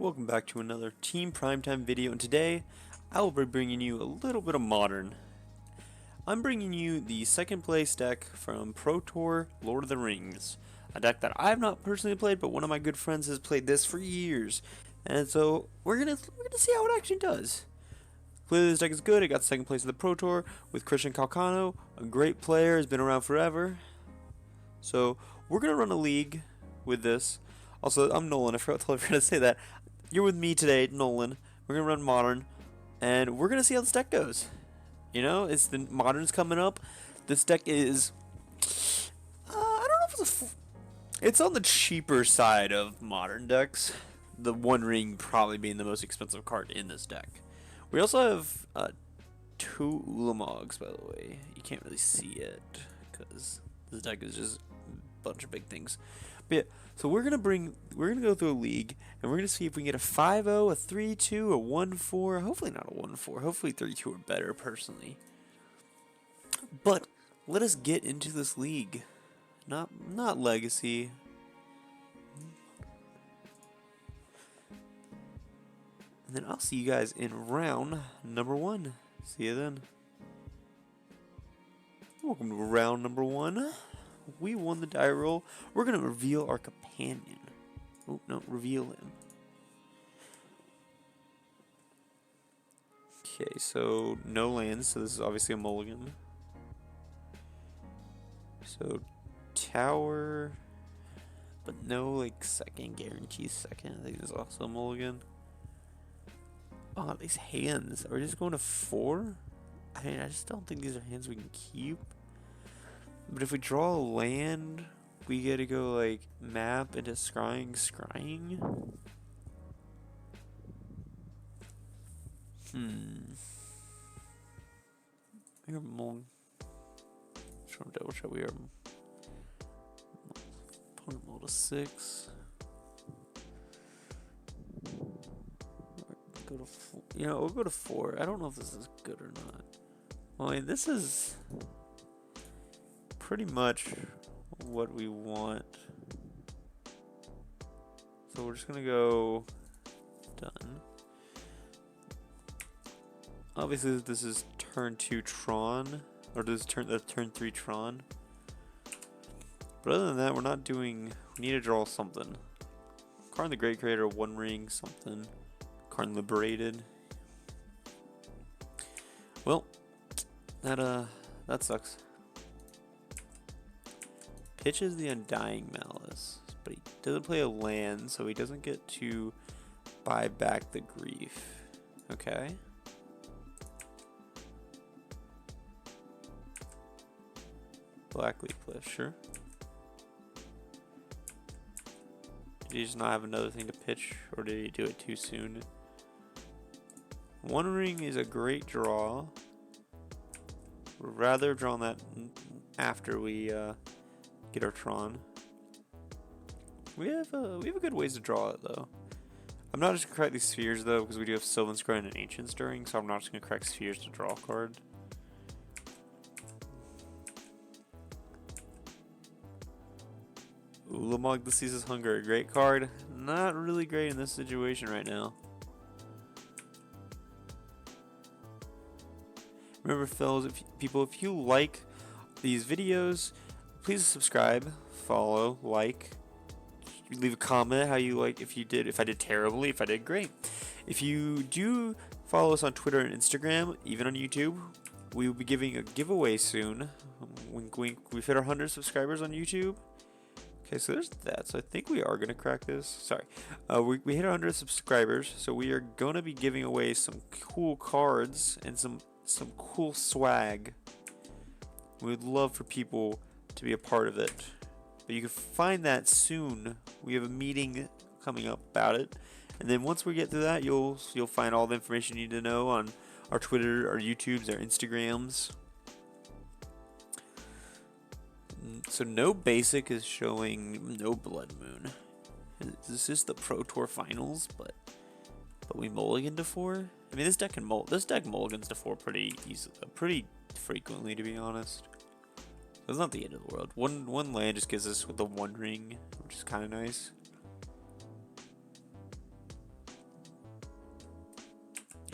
Welcome back to another Team Primetime video, and today I will be bringing you a little bit of Modern. I'm bringing you the second place deck from Pro Tour Lord of the Rings, a deck that I've not personally played, but one of my good friends has played this for years, and so we're gonna see how it actually does. Clearly this deck is good. It got second place at the Pro Tour with Christian Calcano, a great player, has been around forever. So we're gonna run a league with this. Also, I'm Nolan. I forgot to say that. You're with me today, Nolan. We're gonna run Modern, and we're gonna see how this deck goes. You know, it's the Modern's coming up. This deck is, I don't know if it's on the cheaper side of Modern decks. The One Ring probably being the most expensive card in this deck. We also have two Ulamogs, by the way. You can't really see it because this deck is just a bunch of big things. But yeah, so we're gonna go through a league, and we're gonna see if we can get a 5-0, a 3-2, a 1-4. Hopefully not a 1-4. Hopefully 3-2 or better, personally. But let us get into this league. Not Legacy. And then I'll see you guys in round number 1. See you then. Welcome to round number 1. We won the die roll. We're going to reveal our companion. Oh, no, reveal him. Okay, so no lands, so this is obviously a mulligan. So tower, but no like second guarantee second. I think this is also a mulligan. Oh, these hands. Are we just going to 4? I mean, I just don't think these are hands we can keep. But if we draw a land, we get to go like map into scrying. We are mulligan. Trying to double check. We are opponent roll to 6. Go to 4. You know, we'll go to 4. I don't know if this is good or not. Well, I mean, this is pretty much what we want. So we're just gonna go done. Obviously, this is turn 2 Tron, or this is turn 3 Tron. But other than that, we're not doing. We need to draw something. Karn the Great Creator, One Ring, something. Karn Liberated. Well, that sucks. Pitches the Undying Malice, but he doesn't play a land, so he doesn't get to buy back the grief. Okay. Blackleaf Cliff, sure. Did he just not have another thing to pitch, or did he do it too soon? One Ring is a great draw. We'd rather have drawn that after we get our Tron. We have a good ways to draw it though. I'm not just gonna crack these spheres though, because we do have Sylvan Scry and Ancient Stirring, so I'm not just gonna crack spheres to draw a card. Ulamog the Season's Hunger, a great card. Not really great in this situation right now. Remember, fellas, if you like these videos, please subscribe, follow, like, leave a comment how you like, if I did terribly, if I did great. If you do follow us on Twitter and Instagram, even on YouTube, we will be giving a giveaway soon. Wink wink, we've hit our 100 subscribers on YouTube. Okay, so there's that. So I think we are going to crack this. Sorry. We hit 100 subscribers, so we are going to be giving away some cool cards and some cool swag. We would love for people to be a part of it. But you can find that soon. We have a meeting coming up about it. And then once we get through that, you'll find all the information you need to know on our Twitter, our YouTubes, our Instagrams. So no basic is showing no Blood Moon. This is the Pro Tour Finals, but we mulligan to 4. I mean, this deck mulligans to 4 pretty easily, pretty frequently, to be honest. So it's not the end of the world. One land just gives us with the One Ring, which is kind of nice.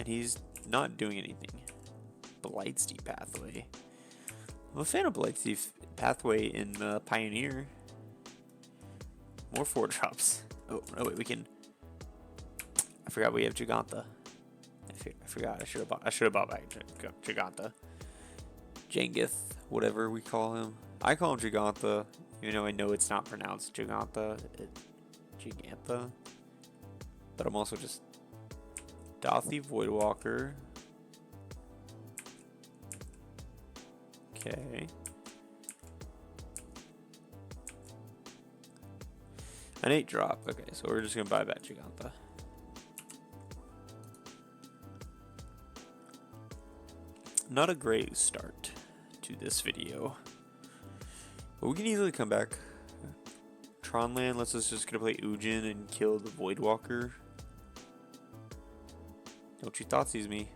and he's not doing anything. Blightsteed Pathway. I'm a fan of Blightsteed Pathway in Pioneer. More 4-drops. Oh, no, wait, we can... I forgot we have Giganta. I forgot. I should have bought back Giganta. Jangith, whatever we call him. I call him Giganta, even though I know it's not pronounced Giganta. Gigantha. But I'm also just Dothy Voidwalker. Okay. An 8-drop. Okay, so we're just gonna buy back Giganta. Not a great start to this video, but we can easily come back. Tron land lets us just gonna play Ujin and kill the Voidwalker. Don't you thoughtseize me.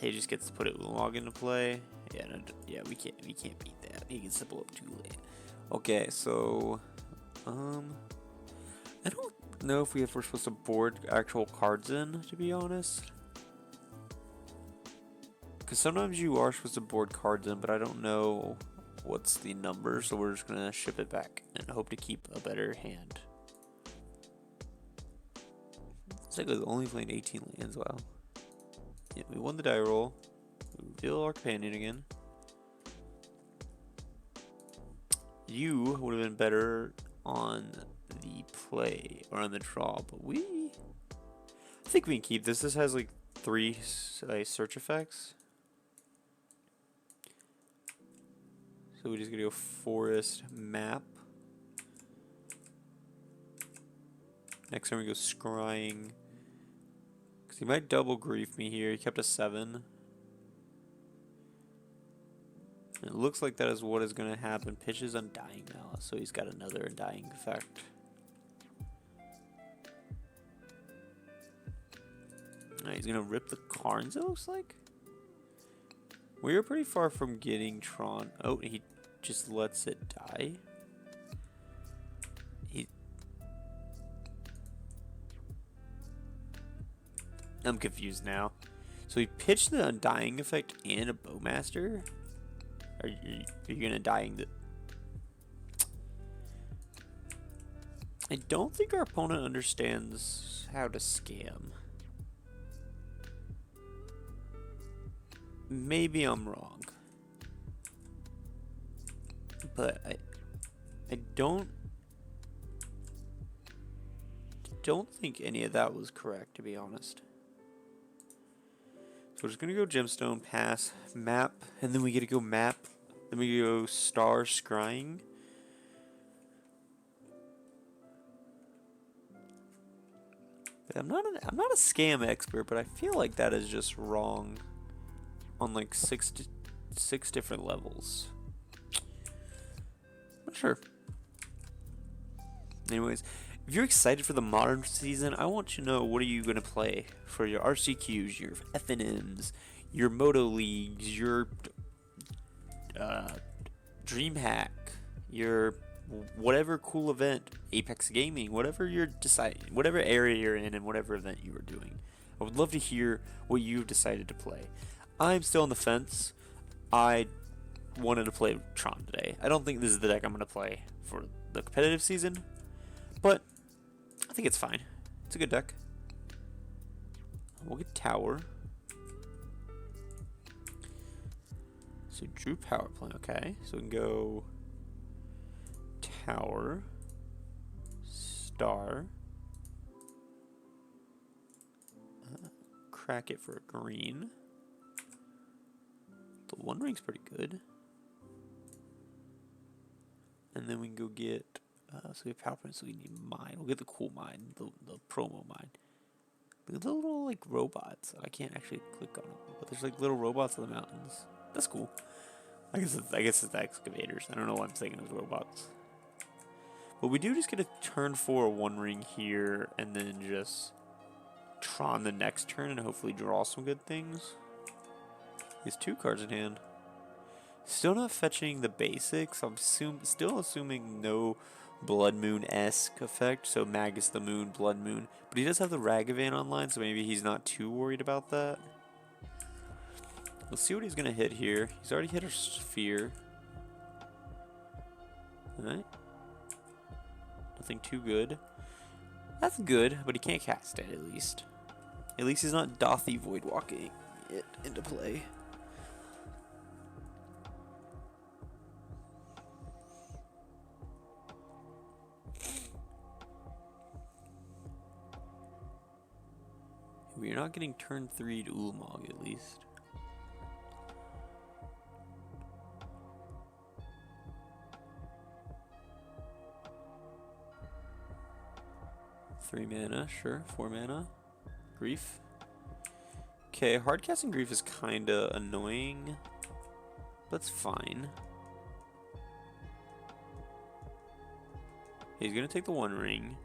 He just gets to put it log into play. Yeah, no, yeah, we can't beat that. He gets to blow up too late. Okay, so I don't know if we're supposed to board actual cards in, to be honest. Because sometimes you are supposed to board cards in, but I don't know what's the number, so we're just gonna ship it back and hope to keep a better hand. It's like we're only playing 18 lands. Wow. Yeah, we won the die roll. We reveal our companion again. You would have been better on the play or on the draw, but I think we can keep this. This has like 3 search effects. So we're just gonna go forest map. Next time we go scrying. Because he might double grief me here. He kept a 7. And it looks like that is what is going to happen. Pitches Undying Malice, so he's got another Undying effect. Alright, he's going to rip the Karns, it looks like. We are pretty far from getting Tron. Oh, he just lets it die. I'm confused now. So he pitched the Undying effect and a Bowmaster? Are you gonna dying the... I don't think our opponent understands how to scam. Maybe I'm wrong. But I don't think any of that was correct, to be honest. So we're just gonna go gemstone, pass, map, and then we get to go map. Then we go star scrying. But I'm not a scam expert, but I feel like that is just wrong on like six different levels. Not sure. Anyways, if you're excited for the modern season, I want you to know, what are you going to play for your RCQs, your FNMs, your Moto Leagues, your DreamHack, your whatever cool event, Apex Gaming, whatever you're deciding, whatever area you're in and whatever event you are doing. I would love to hear what you've decided to play. I'm still on the fence. I wanted to play Tron today. I don't think this is the deck I'm going to play for the competitive season, but I think it's fine. It's a good deck. We'll get Tower. So Drew Power Plant, okay. So we can go Tower, Star, crack it for a green. The One Ring's pretty good. And then we can go get, so we have Power Plant, so we need Mine. We'll get the cool Mine, the promo Mine. The little like robots. I can't actually click on them, but there's like little robots in the mountains. That's cool. I guess it's the excavators. I don't know why I'm thinking of robots. But we do just get a turn 4 One Ring here, and then just Tron the next turn and hopefully draw some good things. He has 2 cards in hand. Still not fetching the basics. I'm still assuming no Blood Moon-esque effect, so Magus the Moon, Blood Moon. But he does have the Ragavan online, so maybe he's not too worried about that. Let's see what he's going to hit here. He's already hit a Sphere. Alright. Nothing too good. That's good, but he can't cast it at least. At least he's not Dothy Void Walking it into play. We're not getting turn 3 to Ulamog at least. Three mana, sure. 4 mana. Grief. Okay, hardcasting Grief is kinda annoying. That's fine. He's gonna take the One Ring.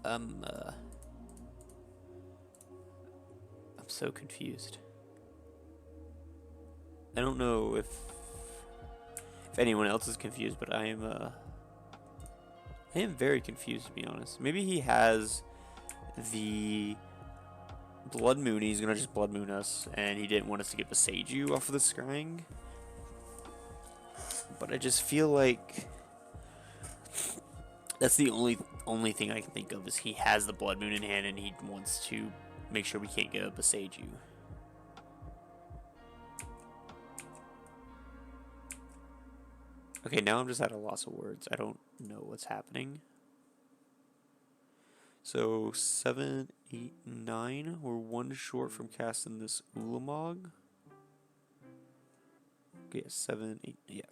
I'm so confused. I don't know if anyone else is confused, but I am very confused, to be honest. Maybe he has the Blood Moon. He's gonna just Blood Moon us, and he didn't want us to get Beseiju off of the scrying. But I just feel like that's the only thing I can think of is he has the Blood Moon in hand and he wants to make sure we can't get a Beseiju. Okay, now I'm just at a loss of words. I don't know what's happening. So 7, 8, 9. We're one short from casting this Ulamog. Okay, 7, 8, yeah.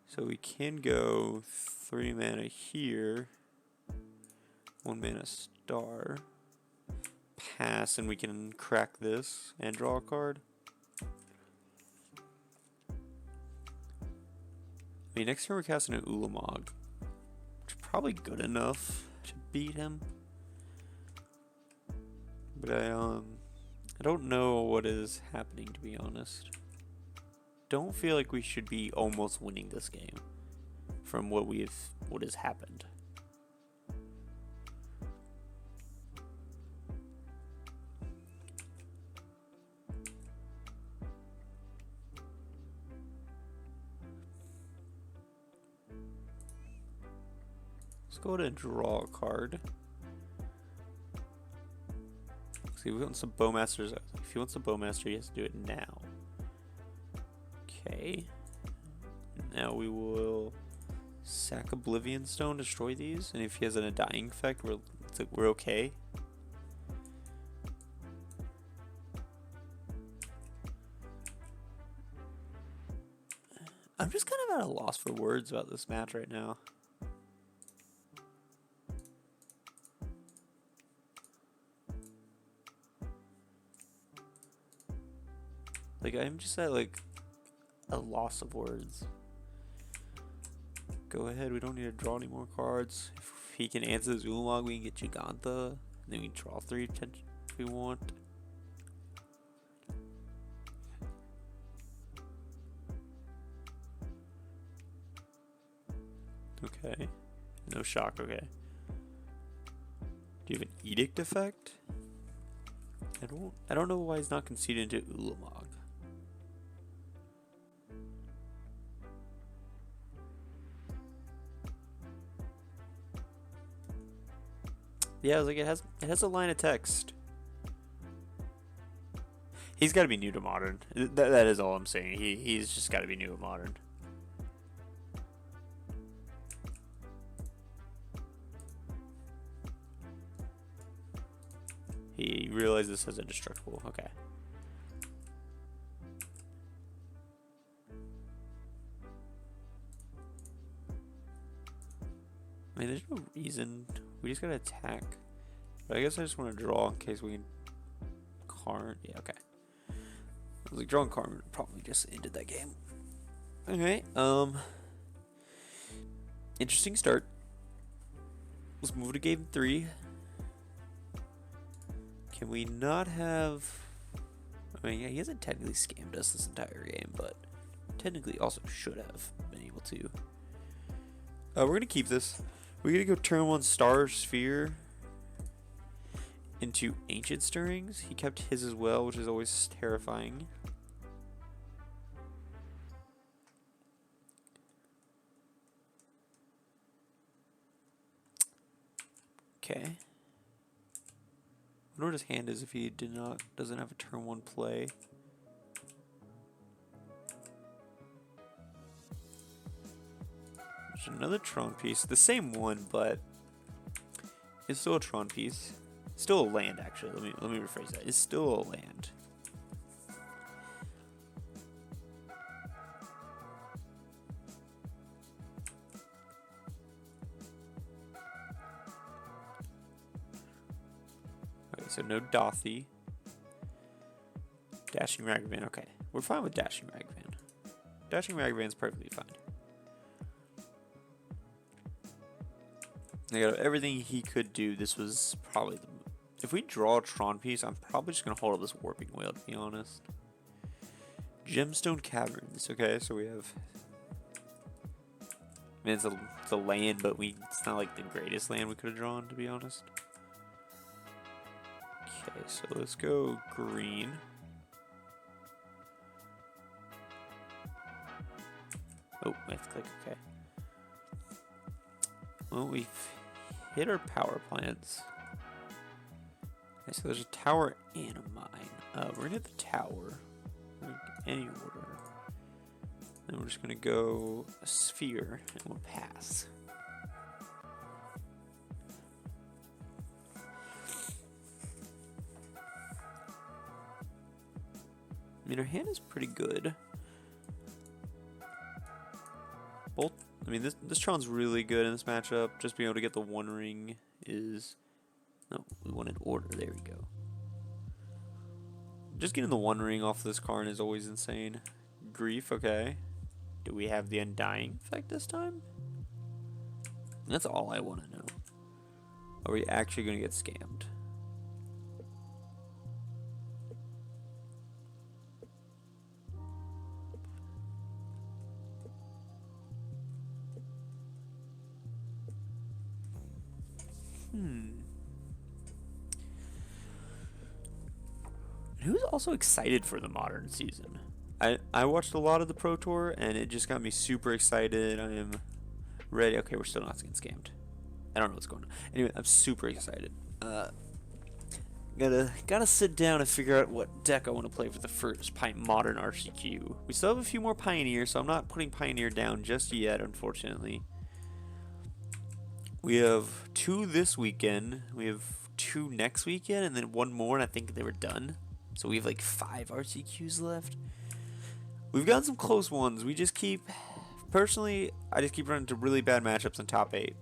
So we can go 3 mana here, 1 mana star, pass, and we can crack this and draw a card. I mean, next turn we're casting an Ulamog, which is probably good enough to beat him. But I don't know what is happening, to be honest. Don't feel like we should be almost winning this game from what has happened. Let's go ahead and draw a card. See, we want some Bowmasters. If he wants the Bowmaster, he has to do it now. Okay. Now we will sack Oblivion Stone, destroy these, and if he has a dying effect, we're okay. I'm just kind of at a loss for words about this match right now. Like, I'm just at like a loss of words. Go ahead, we don't need to draw any more cards. If he can answer this Ulamog, we can get Giganta, and then we can draw 3 if we want. Okay. No shock, okay. Do you have an Edict effect? I don't know why he's not conceded into Ulamog. Yeah, I was like, it has a line of text. He's got to be new to Modern. That is all I'm saying. He's just got to be new to Modern. He realized this as indestructible. Okay. I mean, there's no reason. We just gotta attack. But I guess I just want to draw in case we can card. Yeah, okay. I was like, drawing Carmen probably just ended that game. Okay, interesting start. Let's move to game 3. Can we not have... I mean, yeah, he hasn't technically scammed us this entire game, but technically also should have been able to. We're going to keep this. We're going to go turn 1 Star Sphere into Ancient Stirrings. He kept his as well, which is always terrifying. Okay. I wonder what his hand is if he doesn't have a turn 1 play. There's another Tron piece, the same one, but it's still a Tron piece. Still a land, actually. Let me rephrase that. It's still a land. Okay, so no Dothy. Dashing Ragavan. Okay, we're fine with Dashing Ragavan. Dashing Ragavan's perfectly fine. Out of everything he could do, this was probably the... If we draw a Tron piece, I'm probably just going to hold up this Warping Whale, to be honest. Gemstone Caverns. Okay, so we have... I mean, it's a land, but it's not like the greatest land we could have drawn, to be honest. Okay, so let's go green. Oh, I have to click OK. Well, we've hit our power plants. Okay, so there's a tower and a mine. We're gonna hit the tower. Any order. Then we're just gonna go a sphere and we'll pass. I mean, our hand is pretty good. Both. I mean, this Tron's really good in this matchup. Just being able to get the 1 ring is... No, we wanted order. There we go. Just getting the 1 ring off this card is always insane. Grief, okay. Do we have the Undying effect this time? That's all I want to know. Are we actually going to get scammed? Who's also excited for the modern season? I watched a lot of the Pro Tour and it just got me super excited. I am ready. Okay, we're still not getting scammed. I don't know what's going on. Anyway, I'm super excited. Gotta sit down and figure out what deck I want to play for the first modern RCQ. We still have a few more Pioneer, so I'm not putting Pioneer down just yet, unfortunately. We have 2 this weekend. We have 2 next weekend, and then 1 more, and I think they were done. So we have like 5 RCQs left. We've gotten some close ones. We just keep... Personally, I just keep running into really bad matchups in top 8.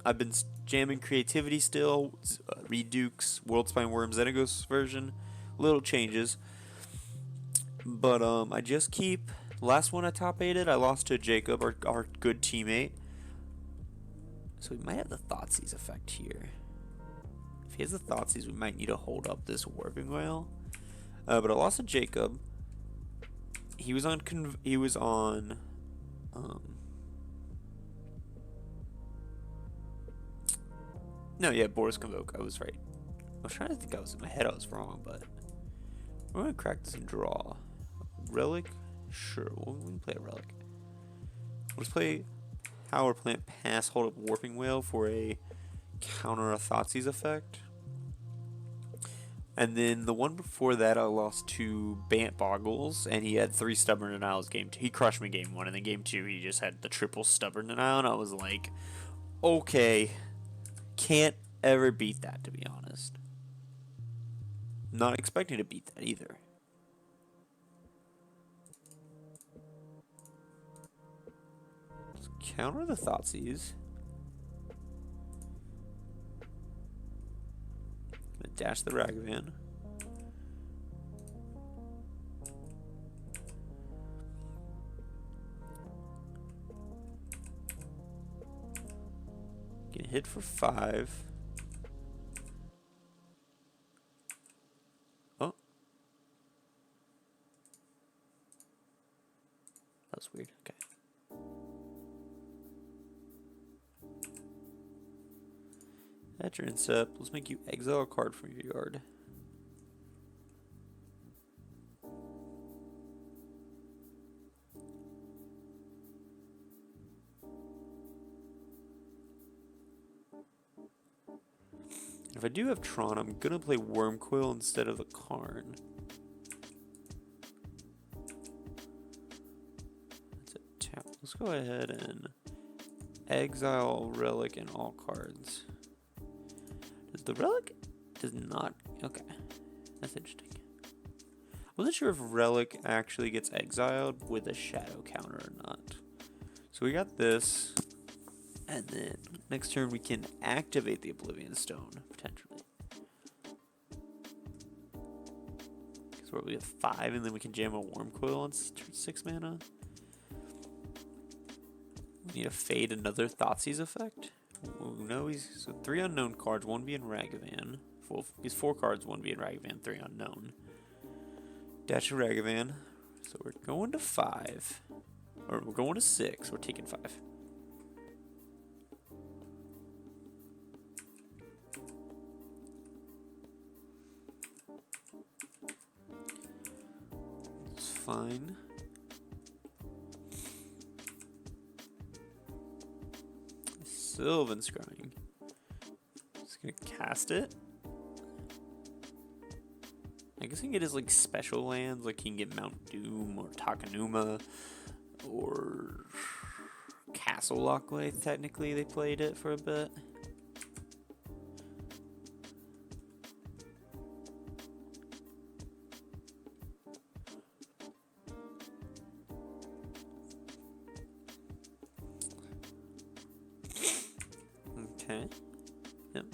I've been jamming Creativity still. Redukes, World Spine Worm, Xenagos version. Little changes. But I just keep... Last one I top 8'd, I lost to Jacob, our good teammate. So we might have the Thoughtseize effect here. If he has the Thoughtseize, we might need to hold up this Warping Whale. But I lost to Jacob. He was on. No, yeah, Boris Convoke. I was right. I was trying to think. I was in my head. I was wrong, but we're gonna crack this and draw. Relic, sure. We can play a relic. Let's play Power Plant Pass. Hold up Warping Whale for a counter a Thoughtseize effect. And then the one before that, I lost to Bant Boggles, and he had 3 Stubborn Denials game 2. He crushed me game 1, and then game 2, he just had the triple Stubborn Denial, and I was like, okay, can't ever beat that, to be honest. Not expecting to beat that either. Let's counter the Thoughtseize. Dash the Ragavan. hit for 5. Oh. That's weird. Okay. At your incept, let's make you exile a card from your yard. If I do have Tron, I'm gonna play Wormcoil instead of the Karn. That's a tap. Let's go ahead and exile Relic and all cards. Does the Relic does not? Okay, that's interesting. I wasn't sure if Relic actually gets exiled with a shadow counter or not. So we got this. And then next turn we can activate the Oblivion Stone, potentially. So we have 5, and then we can jam a Wormcoil on 6 mana. We need to fade another Thoughtseize effect. Oh, no, so 3 unknown cards, 1 being Ragavan. He's 4 cards, 1 being Ragavan, 3 unknown. Dash a Ragavan. So we're going to 5. Or we're going to 6, we're taking 5. Fine. Sylvan Scrying. Just gonna cast it. I guess he can get his like special lands, like he can get Mount Doom or Takenuma or Castle Lockway. Technically, they played it for a bit. Okay. Yep.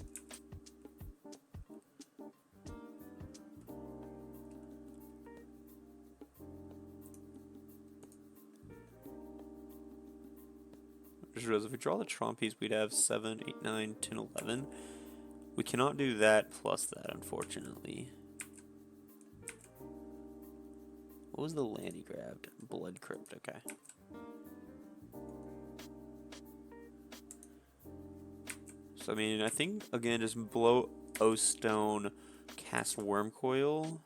Just realized if we draw the Tron piece, we'd have 7, 8, 9, 10, 11. We cannot do that plus that, unfortunately. What was the land he grabbed? Blood Crypt, okay. So, I mean, I think, again, just blow O-Stone, cast Wormcoil,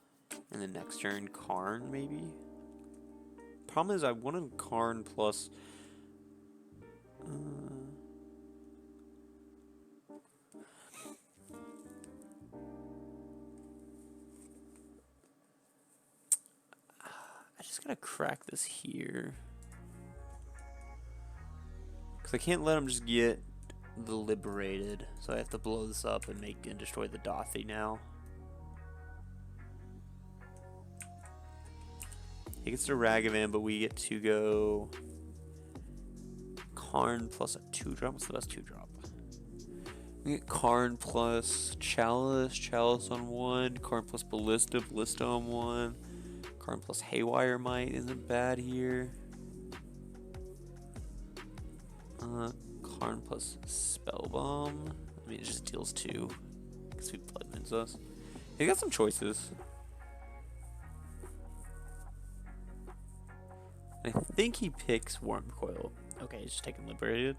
and then next turn Karn, maybe? Problem is, I wanted Karn plus... I just gotta crack this here. Because I can't let him just get the Liberated, so I have to blow this up and destroy the Dothy now. He gets to Ragavan, but we get to go Karn plus a 2-drop. What's the best 2-drop? We get Karn plus Chalice, Chalice on 1, Karn plus Ballista, Ballista on 1, Karn plus Haywire Might isn't bad here. Karn plus Spellbomb. I mean, it just deals 2. Because he bloodmins us. He got some choices. I think he picks Wormcoil. Okay, he's just taking Liberated.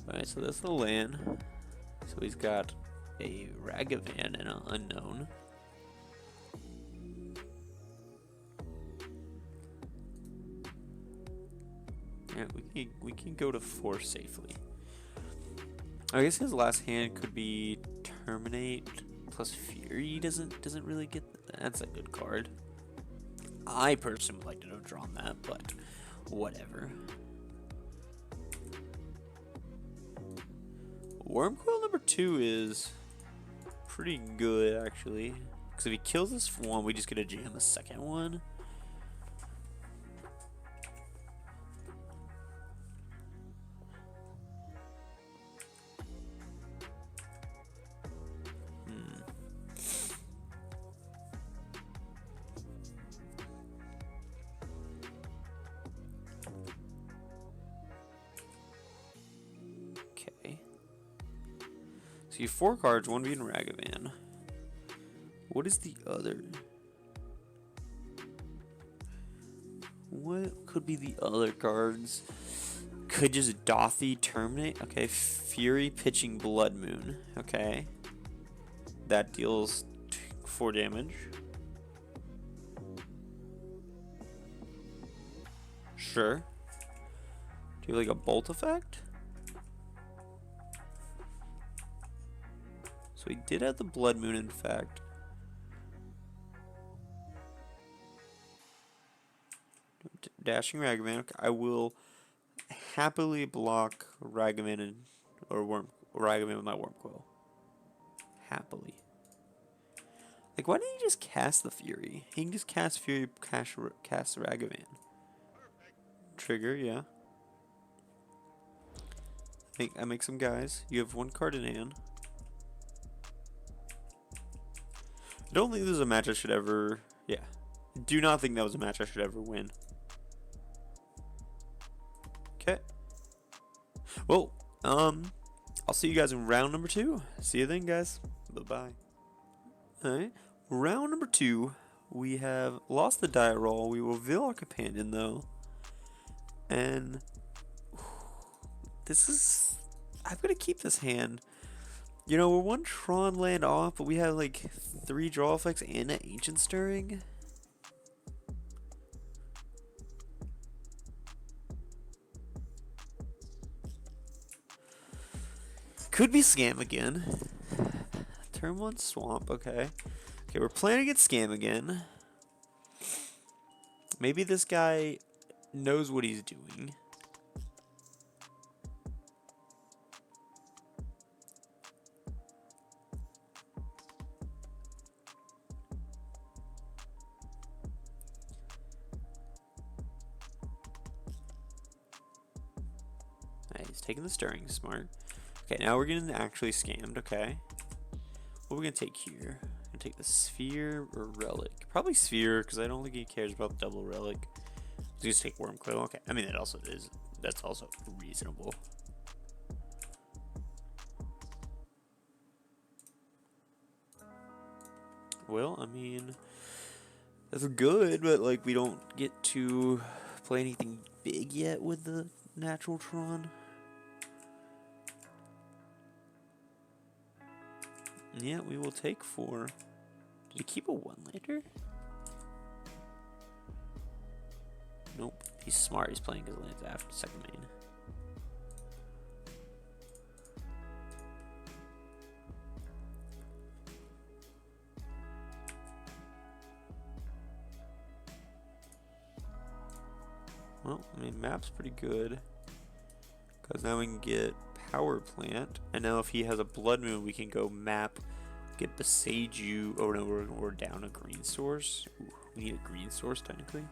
Alright, so that's the land. So he's got a Ragavan and an unknown. Yeah, we can go to 4 safely. I guess his last hand could be Terminate plus Fury. Doesn't really get that's a good card. I personally would like to have drawn that, but whatever. Wormcoil number 2 is pretty good, actually. Because if he kills this one, we just get to jam a second one. So you have 4 cards, 1 being Ragavan. What is the other? What could be the other cards? Could just Dothy terminate? Okay, Fury pitching Blood Moon. Okay. That deals 4 damage. Sure. Do you have like a bolt effect? So he did have the Blood Moon in fact. Dashing Ragavan. Okay, I will happily block Ragavan or Ragavan with my Wormcoil. Happily. Like, why didn't he just cast the Fury? He can just cast Fury, cast Ragavan. Trigger, yeah. I make some guys. You have 1 card in hand. I don't think this is a match I should ever... Yeah. I do not think that was a match I should ever win. Okay. Well, I'll see you guys in round number 2. See you then, guys. Bye-bye. Alright. Round number 2. We have lost the die roll. We will reveal our companion, though. And... this is... I'm going to keep this hand. You know, we're 1 Tron land off, but we have like 3 draw effects and an Ancient Stirring. Could be Scam again. Turn 1 Swamp, okay. Okay, we're playing against Scam again. Maybe this guy knows what he's doing. He's taking the Stirring, smart. Okay, now we're getting actually scammed, okay. What are we going to take here? I'm going to take the Sphere or Relic. Probably Sphere, because I don't think he cares about the double Relic. He's going to take Wormcoil, okay. I mean, that also is, that's also reasonable. Well, I mean, that's good, but like we don't get to play anything big yet with the natural Tron. Yeah, we will take 4. Did he keep a 1-lander? Nope. He's smart. He's playing his lands after second main. Well, I mean, map's pretty good. Because now we can get Power Plant. And now if he has a Blood Moon, we can go map, get Besage. Oh no, we're down a green source. Ooh, we need a green source, technically.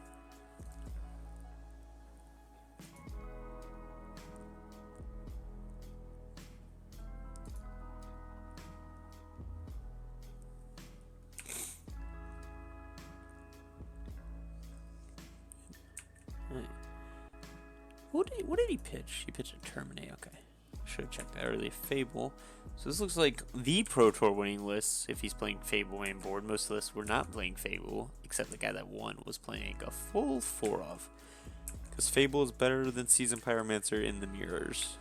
What did he pitch? He pitched a Terminate, okay. Should have checked that earlier. Fable. So this looks like the Pro Tour winning list if he's playing Fable main board. Most of the lists were not playing Fable, except the guy that won was playing a full 4 of. Because Fable is better than Seasoned Pyromancer in the mirrors.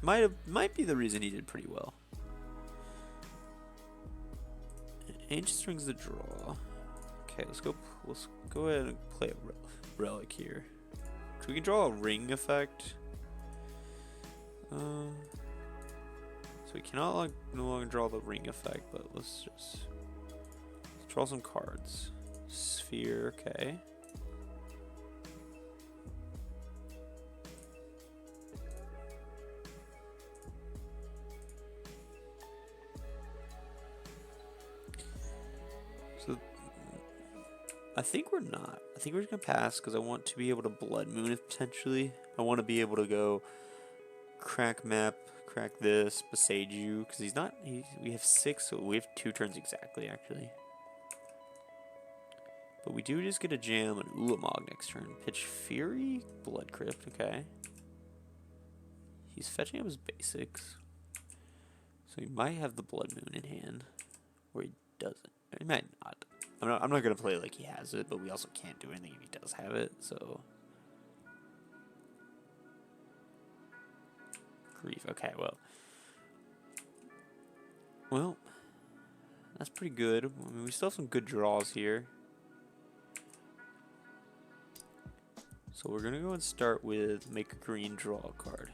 Might be the reason he did pretty well. Ancient String's the draw. Okay, let's go ahead and play a Relic here. So we can draw a Ring effect. So we cannot no longer draw the Ring effect, but let's draw some cards. Sphere, okay. So I think we're not. I think we're just gonna pass because I want to be able to Blood Moon it potentially. I want to be able to go crack map, crack this, Besage you, because he's not. We have 6, so we have 2 turns exactly actually. But we do just get a jam an Ulamog next turn. Pitch Fury, Blood Crypt, okay. He's fetching up his basics. So he might have the Blood Moon in hand, or he doesn't. He might not. I'm not gonna play like he has it, but we also can't do anything if he does have it. So grief. Okay, well, that's pretty good. I mean, we still have some good draws here. So we're gonna go and start with make a green, draw a card.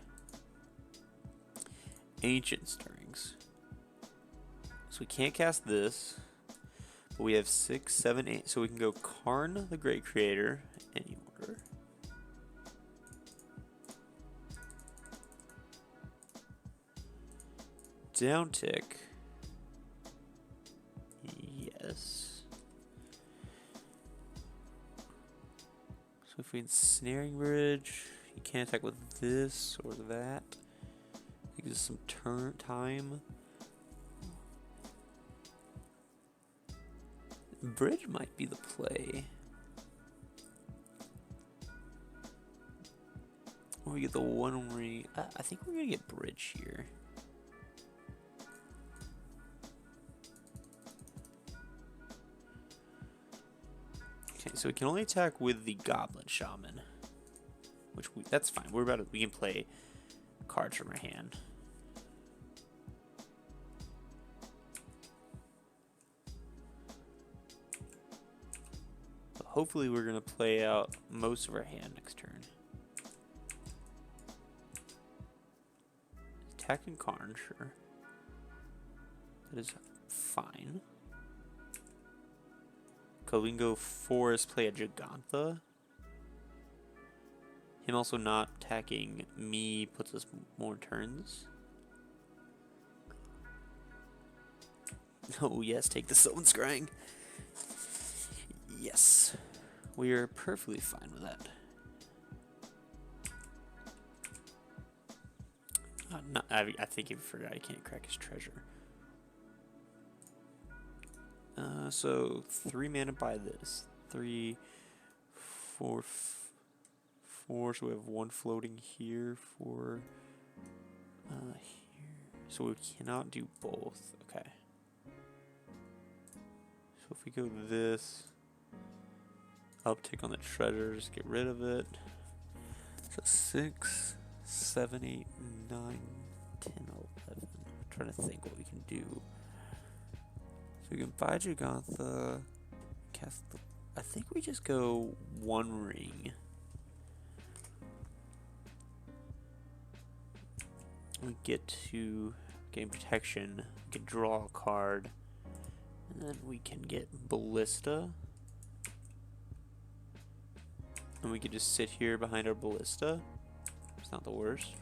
Ancient Stirrings. So we can't cast this, but we have 6, 7, 8. So we can go Karn the Great Creator, any order. Downtick. Yes. So if we Ensnaring Bridge, you can't attack with this or that. It gives us some turn time. Bridge might be the play. Or we get the one ring. I think we're gonna get Bridge here. Okay, so we can only attack with the Goblin Shaman, which that's fine. We can play cards from our hand. But hopefully, we're gonna play out most of our hand next turn. Attacking Karn, sure. That is fine. Because we can go Forest, play a Gigantha. Him also not attacking me puts us more turns. Oh yes, take the Sylvan Scrying. Yes. We are perfectly fine with that. I think he forgot he can't crack his treasure. So 3 mana buy this. 3, 4, 4. So we have 1 floating here for here. So we cannot do both. Okay. So if we go this, uptick on the treasure, just get rid of it. So 6, 7, 8, 9, 10, 11. I'm trying to think what we can do. So we can buy Gigantha, cast the... I think we just go 1 ring. We get to gain protection, we can draw a card, and then we can get Ballista. And we can just sit here behind our Ballista. It's not the worst.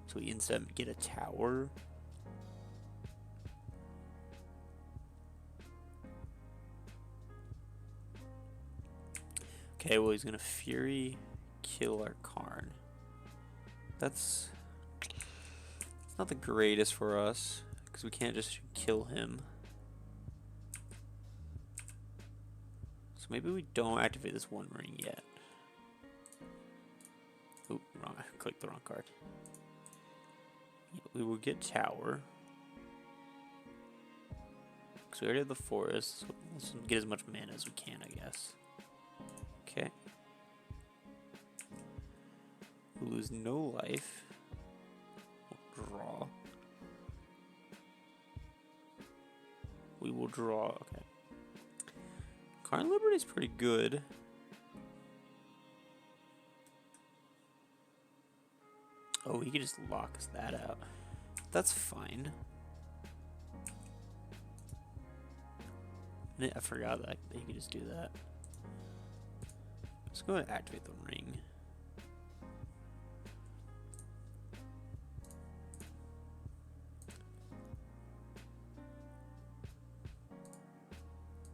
So we instead get a tower. Okay, well he's gonna Fury kill our Karn. That's not the greatest for us, because we can't just kill him. So maybe we don't activate this 1 ring yet. Oop, wrong. I clicked the wrong card. We will get tower. So we already have the forest. So let's get as much mana as we can, I guess. Okay. We lose no life. We'll draw. We will draw. Okay. Karn Liberty is pretty good. Oh, he can just lock that out. That's fine. I forgot that he could just do that. Let's go ahead and activate the ring.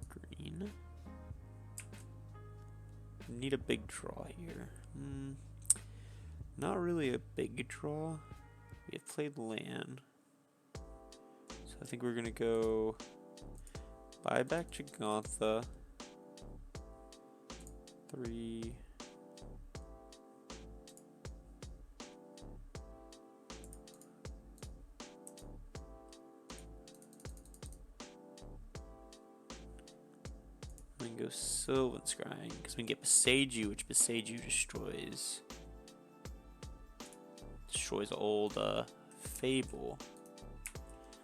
Green. Need a big draw here. Not really a big draw. We have played land. So I think we're gonna go buy back Gigantha. 3. can go Sylvan Scrying, because we can get Beseiju, which Beseiju destroys old Fable.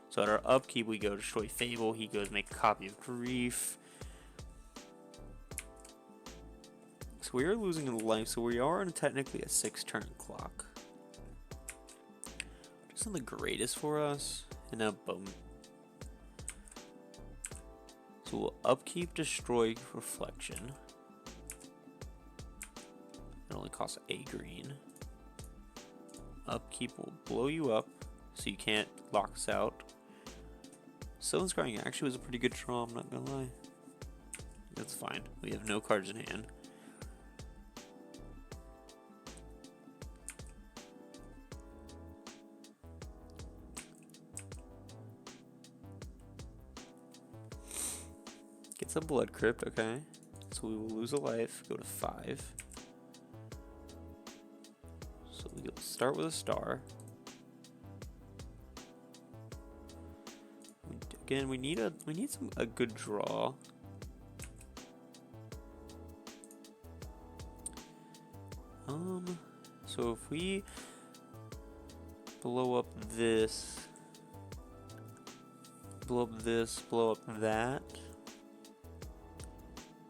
So at our upkeep, we go destroy Fable. He goes make a copy of Grief. So we are losing a life. So we are on technically a 6-turn clock. Which isn't the greatest for us. And now boom. So we'll upkeep, destroy Reflection. It only costs a green. Upkeep will blow you up, so you can't lock us out. Sylvan Scrying actually was a pretty good draw, I'm not gonna lie. That's fine. We have no cards in hand. Gets a Blood Crypt, okay. So we will lose a life, go to 5. So we will start with a star. Again, we need a good draw. So if we blow up this, blow up that,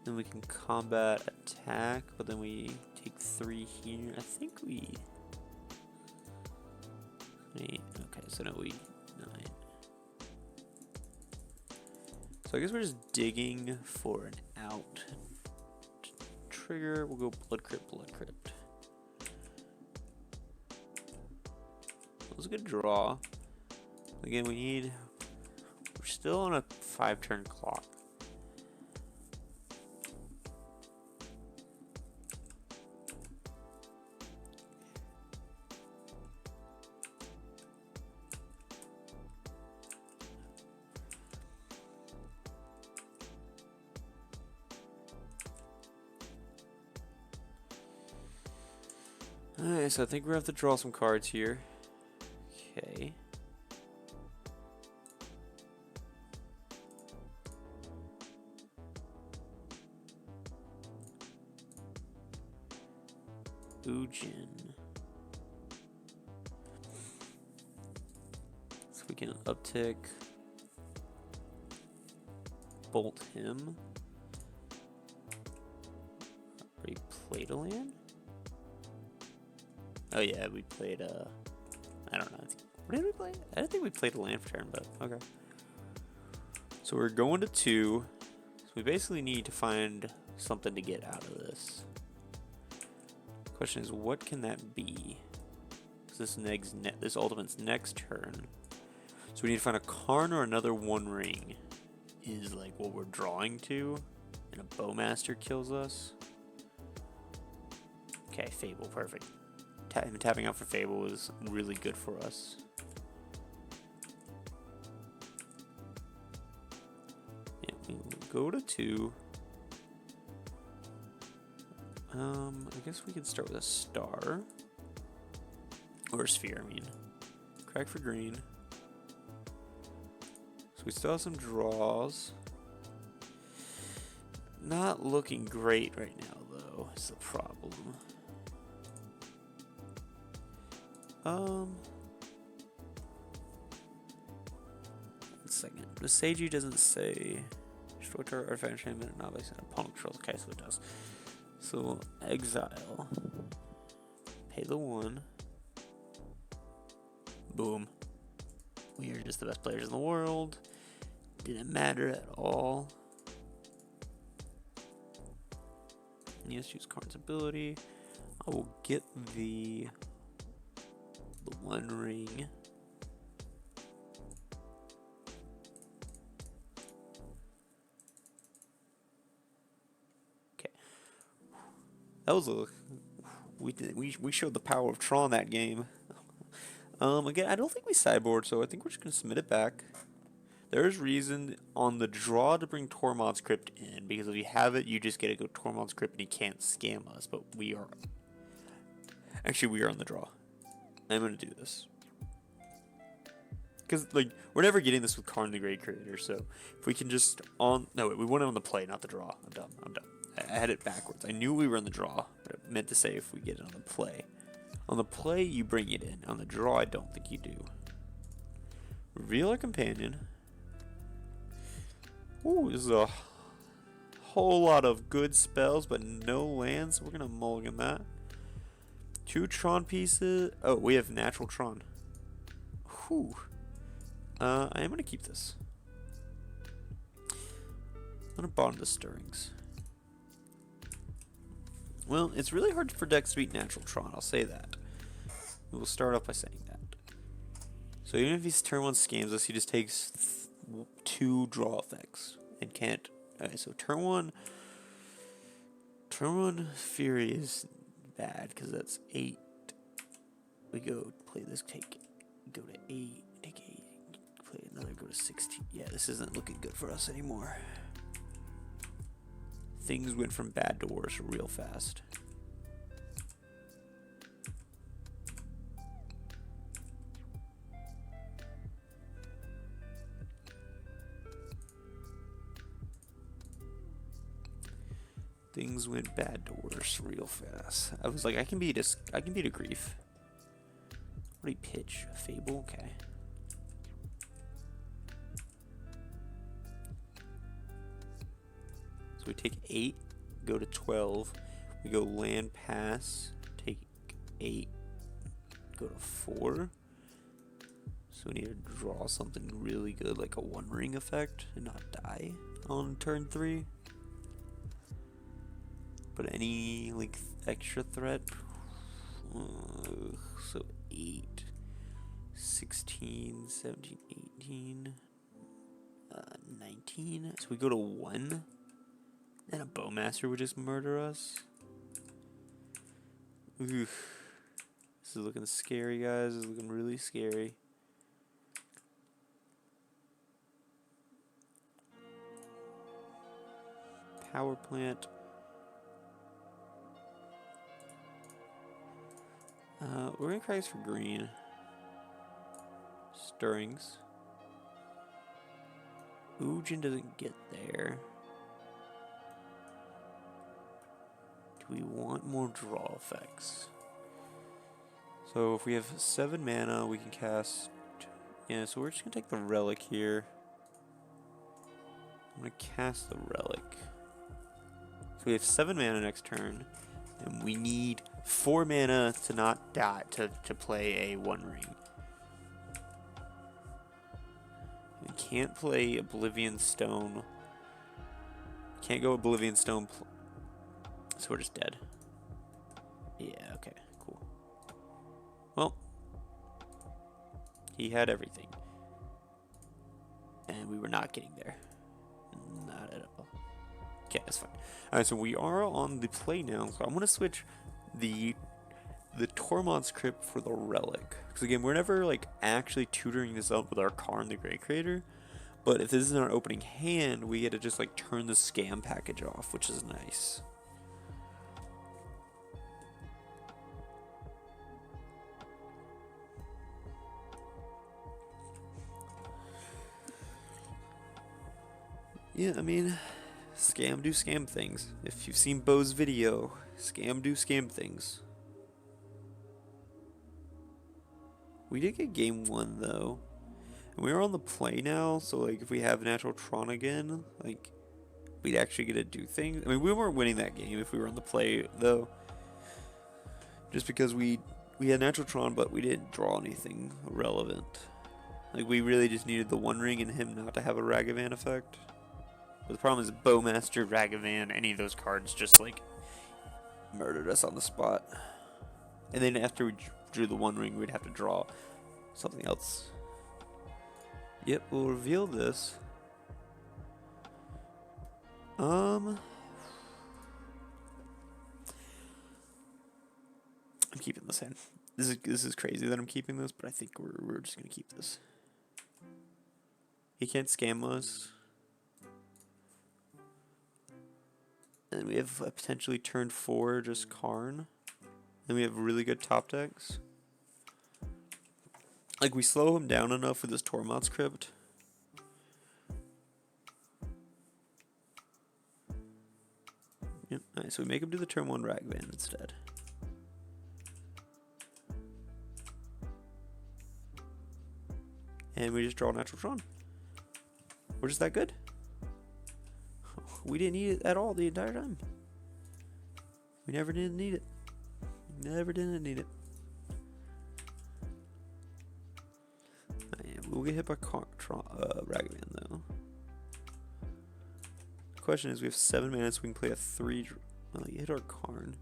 then we can combat attack, but then we take 3 here. I think we... Wait, okay, so no, we 9. So I guess we're just digging for an out. Trigger, we'll go Blood Crypt, Blood Crypt. That was a good draw. Again, we're still on a 5-turn clock. Alright, so I think we have to draw some cards here. Okay. Ujin. So we can uptick. Bolt him. Already played a land? Oh yeah, we played I don't know. What did we play? I don't think we played a land for turn, but okay. So we're going to 2. So we basically need to find something to get out of this. Question is, what can that be? Because this ultimate's next turn. So we need to find a Karn or another One Ring. Is like what we're drawing to, and a Bowmaster kills us. Okay, Fable, perfect. Tapping out for Fable was really good for us. Yeah, we go to 2. I guess we could start with a star. Or a sphere, I mean. Crack for green. So we still have some draws. Not looking great right now, though, is the problem. One second. The Seiju doesn't say destroy target artifact enchantment and obviously an opponent controls. Okay, so it does. So exile. Pay the 1. Boom. We are just the best players in the world. Didn't matter at all. Yes, use Karn's ability. I will get the One Ring. Okay. That was a we showed the power of Tron that game. Again, I don't think we sideboard, so I think we're just gonna submit it back. There is reason on the draw to bring Tormod's Crypt in, because if you have it, you just get to go Tormod's Crypt and he can't scam us, but we are... Actually, we are on the draw. I'm going to do this. Because, like, we're never getting this with Karn the Great Creator, so if we can just no, wait, we want it on the play, not the draw. I'm dumb. I had it backwards. I knew we were on the draw, but I meant to say if we get it on the play. On the play, you bring it in. On the draw, I don't think you do. Reveal a companion. Ooh, this is a whole lot of good spells, but no lands. We're going to mulligan that. 2 Tron pieces. Oh, we have natural Tron. Whew. I am going to keep this. I'm going to bottom the stirrings. Well, it's really hard for decks to beat natural Tron, I'll say that. We'll start off by saying that. So even if he's turn 1 scams us, he just takes 2 draw effects and can't. Alright, so turn 1 Fury is bad because that's 8. We go play this, go to 8, take 8, play another, go to 16. Yeah, this isn't looking good for us anymore. Things went from bad to worse real fast. Things went bad to worse real fast. I was like, I can beat a grief. What do you pitch? A fable? Okay. So we take 8, go to 12. We go land pass, take 8, go to 4. So we need to draw something really good, like a 1 ring effect, and not die on turn 3. But any like extra threat. So 8, 16, 17, 18, 19. So we go to 1. And a Bowmaster would just murder us. Oof. This is looking scary, guys. This is looking really scary. Power plant. We're gonna cry for green. Stirrings. Ujin doesn't get there. Do we want more draw effects? So if we have 7 mana, we can cast. Yeah, so we're just gonna take the relic here. I'm gonna cast the relic. So we have 7 mana next turn, and we need 4 mana to not die to play a 1 ring. We can't play Oblivion Stone. Can't go Oblivion Stone. So we're just dead. Yeah, okay, cool. Well, he had everything. And we were not getting there. Not at all. Okay, that's fine. Alright, so we are on the play now. So I'm going to switch the Tormod's Crypt for the Relic. Because again, we're never like actually tutoring this up with our Karn the Great Creator. But if this is our opening hand, we get to just like turn the scam package off, which is nice. Yeah, I mean, scam do scam things. If you've seen Bo's video, scam do scam things. We did get game 1 though. And we're on the play now, so like if we have natural Tron again, like we'd actually get to do things. I mean, we weren't winning that game if we were on the play though. Just because we had natural Tron, but we didn't draw anything relevant. Like we really just needed the 1 ring and him not to have a Ragavan effect. But the problem is Bowmaster, Ragavan, any of those cards just like murdered us on the spot. And then after we drew the 1 ring, we'd have to draw something else. Yep, we'll reveal this. I'm keeping this in. This is crazy that I'm keeping this, but I think we're just gonna keep this. He can't scam us. And we have a potentially turn 4 just Karn. Then we have really good top decks. Like, we slow him down enough with this Tormod's Crypt. Yep. Alright, so we make him do the turn 1 Ragavan instead. And we just draw a natural Tron. We're just that good. We didn't need it at all the entire time. We never did need it. Never didn't need it. We'll get hit by Ragavan though. The question is, we have 7 mana, so we can play a 3. Well, you hit our Karn.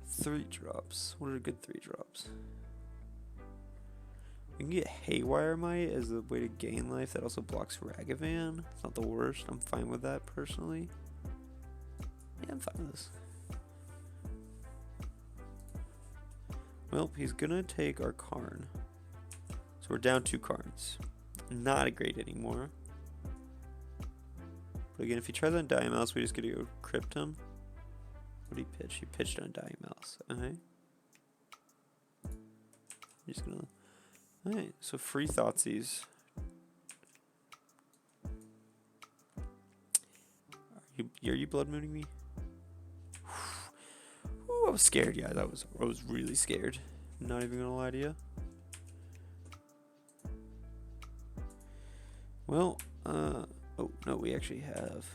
3 drops. What are good 3 drops? We can get Haywire Might as a way to gain life that also blocks Ragavan. It's not the worst. I'm fine with that personally. Yeah, I'm fine with this. Well, he's gonna take our Karn. So we're down 2 Karns. Not great anymore. But again, if he tries on Dying Mouse, we just get to go crypt him. What did he pitch? He pitched on Dying Mouse. Okay. I'm just gonna. Alright, so free Thoughtseize. Are you blood mooning me? Ooh, I was scared, guys. I was really scared. Not even gonna lie to you. Well, oh no, we actually have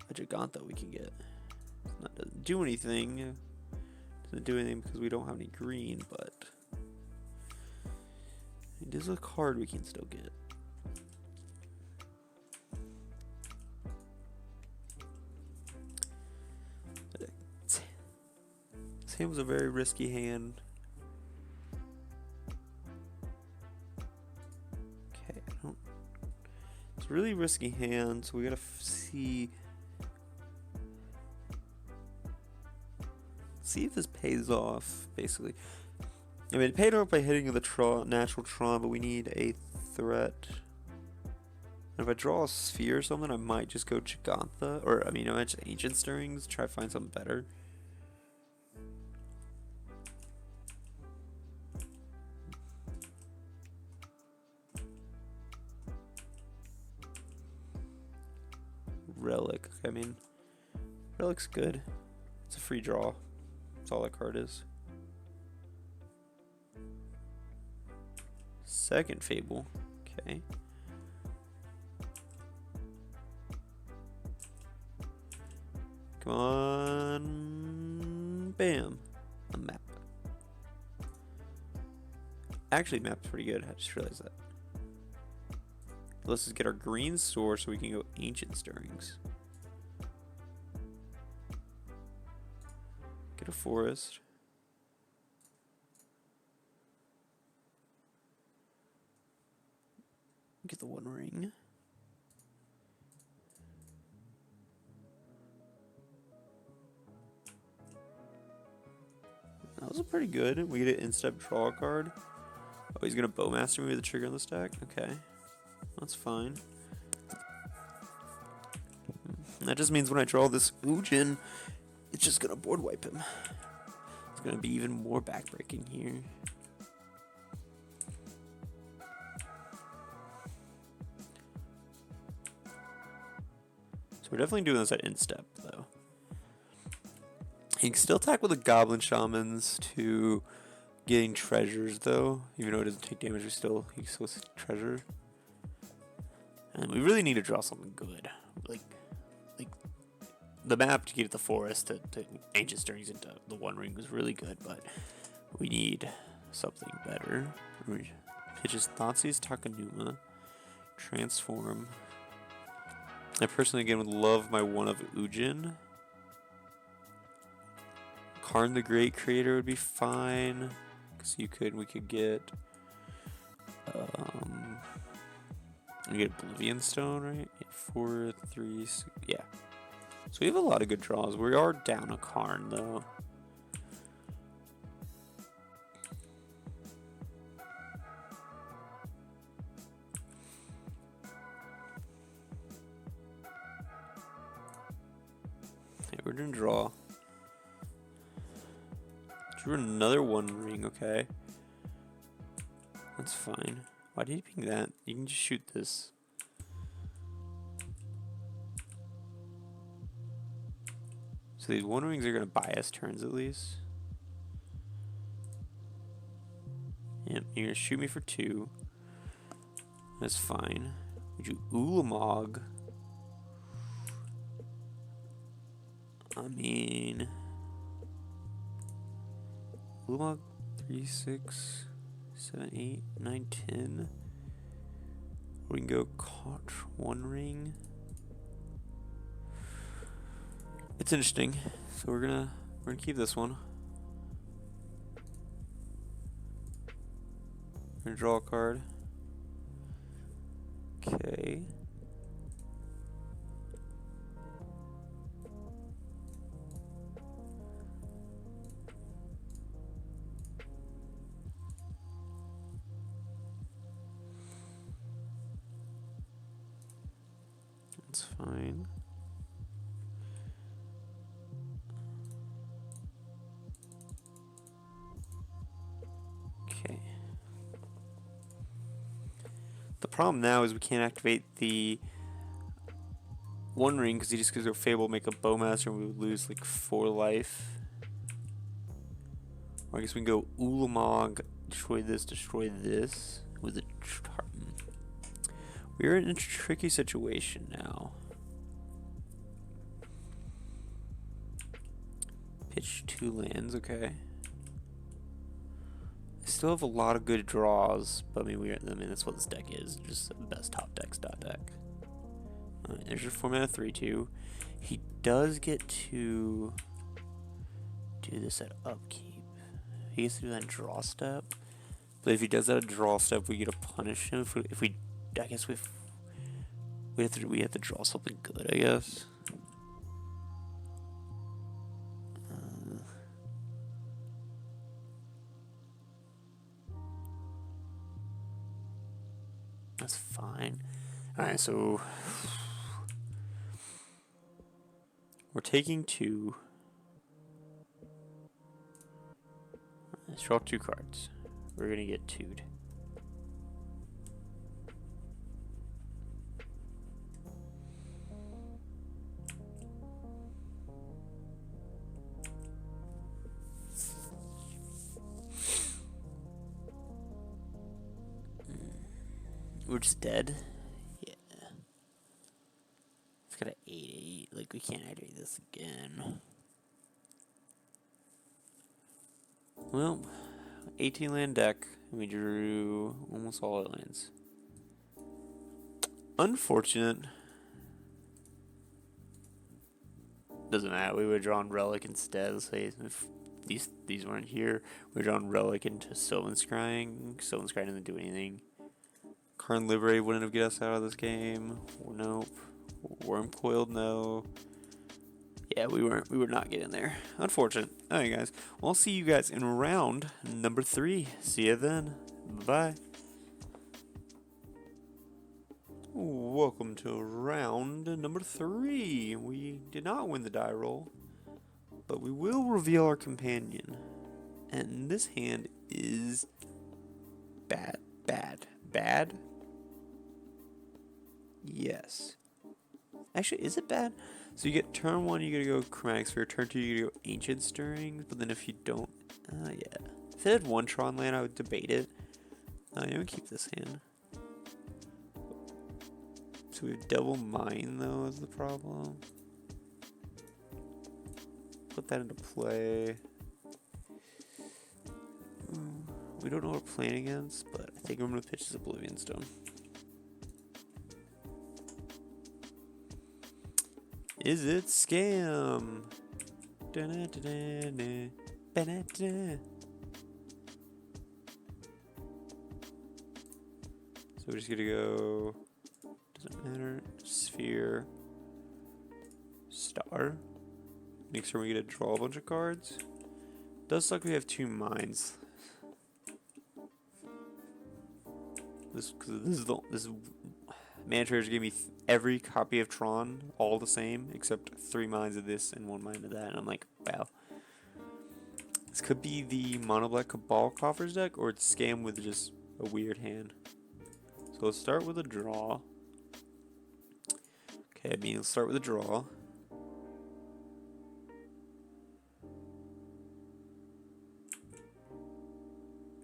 a Giganta we can get. It doesn't do anything. Doesn't do anything because we don't have any green, but it is a card we can still get. This hand was a very risky hand. Okay, it's a really risky hand, so we gotta see if this pays off, basically. I mean, it paid off by hitting the natural Tron, but we need a threat. And if I draw a sphere or something, I might just go Giganta, or I mean, I might just Ancient Stirrings, try to find something better. Relic. I mean, Relic's good. It's a free draw. That's all that card is. Second Fable. Okay. Come on. Bam. A map. Actually, map's pretty good. I just realized that. Let's just get our green source so we can go Ancient Stirrings. Get a forest. Get the 1 ring. That was pretty good. We get an instep draw card. Oh, he's gonna Bowmaster me with the trigger on the stack? Okay. That's fine. That just means when I draw this Ujin, it's just gonna board wipe him. It's gonna be even more backbreaking here. So we're definitely doing this at instep, though. You can still attack with the Goblin Shamans to getting treasures, though. Even though it doesn't take damage, he still gets treasure. And we really need to draw something good. Like the map to get at the forest to Ancient Stirrings into the 1 ring was really good, but we need something better. Pitches Thoughtseize, Takanuma, Transform. I personally, again, would love my 1 of Ujin. Karn the Great Creator would be fine, because we could get we get Oblivion Stone, right? 4, 3, 6, yeah. So we have a lot of good draws. We are down a Karn, though. Okay, we're gonna draw. Drew another 1 ring, okay. That's fine. Why did you ping that? You can just shoot this. So these one rings are gonna buy us turns at least. Yep, you're gonna shoot me for 2. That's fine. Would you Ulamog? I mean, Ulamog 3, 6, 7, 8, 9, 10. We can go Koch 1 ring. It's interesting. So we're gonna keep this one. We're gonna draw a card. Okay. That's fine. Okay. The problem now is we can't activate the 1 ring because he just gives a Fable, make a Bowmaster, and we would lose like 4 life. Or I guess we can go Ulamog, destroy this with a Tartan. We're in a tricky situation now. Pitch 2 lands, okay. I still have a lot of good draws, but I mean, that's what this deck is. Just the best top decks deck. Alright, there's your 4-mana 3/2. He does get to do this at upkeep. He gets to do that draw step. But if he does that at draw step, we get to punish him. I guess we have to draw something good, I guess. That's fine. Alright, so we're taking 2. Let's draw 2 cards. We're gonna get 2'd. We're just dead. Yeah. It's got an 8/8. Like, we can't activate this again. Well, 18 land deck, and we drew almost all our lands. Unfortunate. Doesn't matter. We would have drawn Relic instead. Let's say if these weren't here, we would have drawn Relic into Sylvan Scrying. Sylvan Scrying doesn't do anything. Karn Liberate wouldn't have get us out of this game. Nope. Worm Coiled, no. Yeah, we were not getting there. Unfortunate. Alright, guys. Well, I'll see you guys in round number 3. See you then. Bye. Welcome to round number 3. We did not win the die roll, but we will reveal our companion. And this hand is bad. Yes. Actually, is it bad? So you get turn 1, you gotta go Chromatic Sphere. Turn 2, you gotta go Ancient Stirrings. But then if you don't, yeah. If it had 1 Tron land, I would debate it. You would keep this hand. So we have Double Mine though is the problem. Put that into play. We don't know what we're playing against, but I think I'm gonna pitch this Oblivion Stone. Is it scam? So we're just gonna go, doesn't matter, Sphere, Star. Make sure we get to draw a bunch of cards. Does suck we have 2 mines. This Mana Traders gave me every copy of Tron, all the same, except 3 mines of this and 1 mine of that. And I'm like, wow. This could be the Mono Black Cabal Coffers deck, or it's scam with just a weird hand. So let's start with a draw. Okay, I mean, let's start with a draw.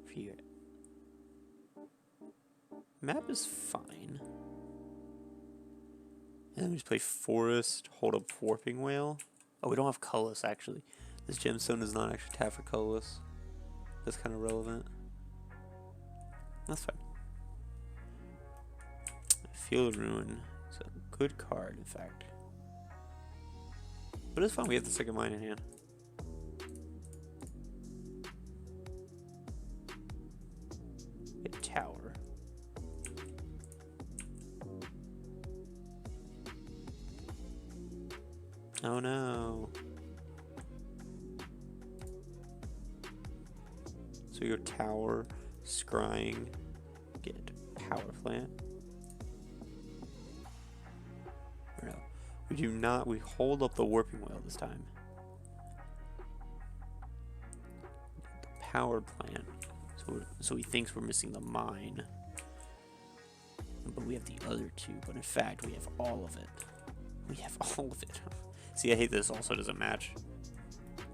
Here. Map is fine. And then we just play Forest, hold up Warping Whale. Oh, we don't have colorless actually. This gemstone does not actually tap for colorless. That's kind of relevant. That's fine. Field Ruin. It's a good card, in fact. But it's fine, we have the second mine in hand. A tower. Oh no. So your tower, scrying, get power plant. Or no, we do not. We hold up the warping whale this time. The power plant. So he thinks we're missing the mine, but we have the other two. But in fact, we have all of it. We have all of it. See, I hate this. Also doesn't match.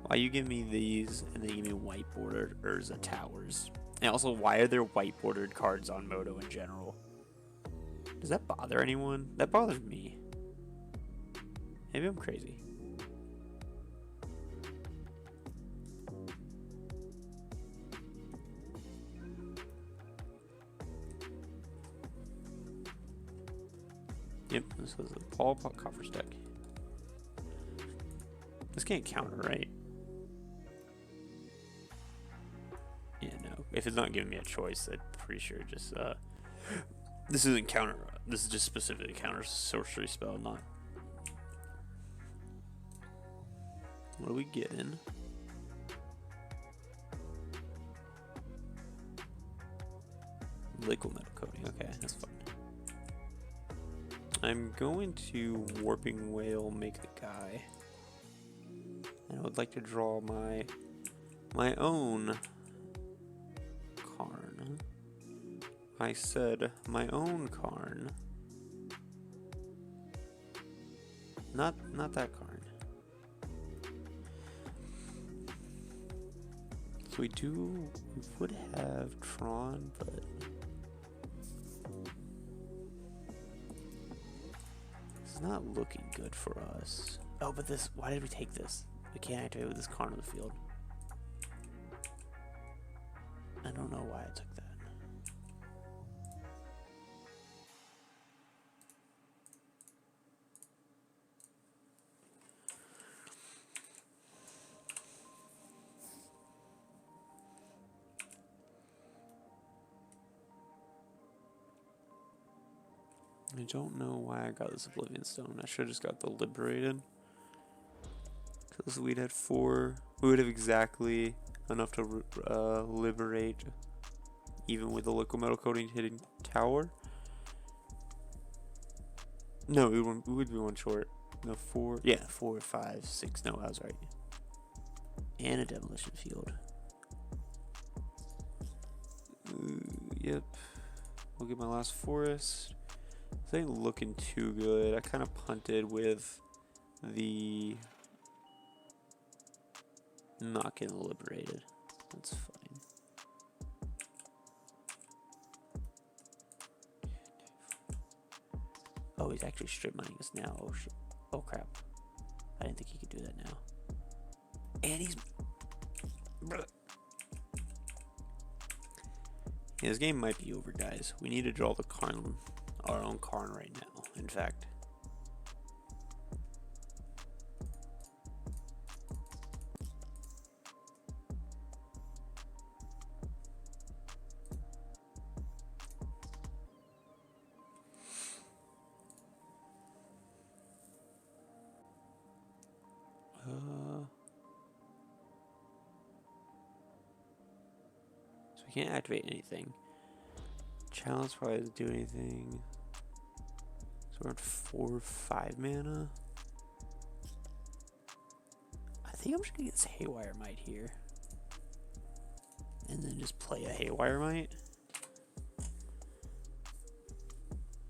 Why you give me these and then you give me white bordered Urza towers? And also, why are there white bordered cards on Moto in general? Does that bother anyone? That bothers me. Maybe I'm crazy. Yep, this is a Paul Coffer's deck. This can't counter, right? Yeah, no. If it's not giving me a choice, I'm pretty sure just, this isn't counter, this is just specifically counter sorcery spell, not... What are we getting? Liquid metal coating, okay, that's fine. I'm going to Warping Whale make the guy. And I would like to draw my own Karn. I said my own Karn. Not that Karn. So we would have Tron, but it's not looking good for us. Oh, but this, why did we take this? We can't activate with this Karn on the field. I don't know why I took that. I don't know why I got this Oblivion Stone. I should have just got the Liberated. Because we'd had 4. We would have exactly enough to liberate, even with the liquid metal coating hitting tower. No, we would be one short. No, 4. Yeah, 4, 5, 6. No, I was right. And a demolition field. Yep. We'll get my last forest. This ain't looking too good. I kind of punted with the not getting liberated. That's fine. Oh, he's actually strip mining us now. Oh shit. Oh crap. I didn't think he could do that now. And he's... Yeah, this game might be over, guys. We need to draw the Karn, our own Karn right now, in fact. So we can't activate anything. Challenge probably doesn't do anything. So we're at 4, 5 mana. I think I'm just gonna get this Haywire Might here. And then just play a Haywire Might.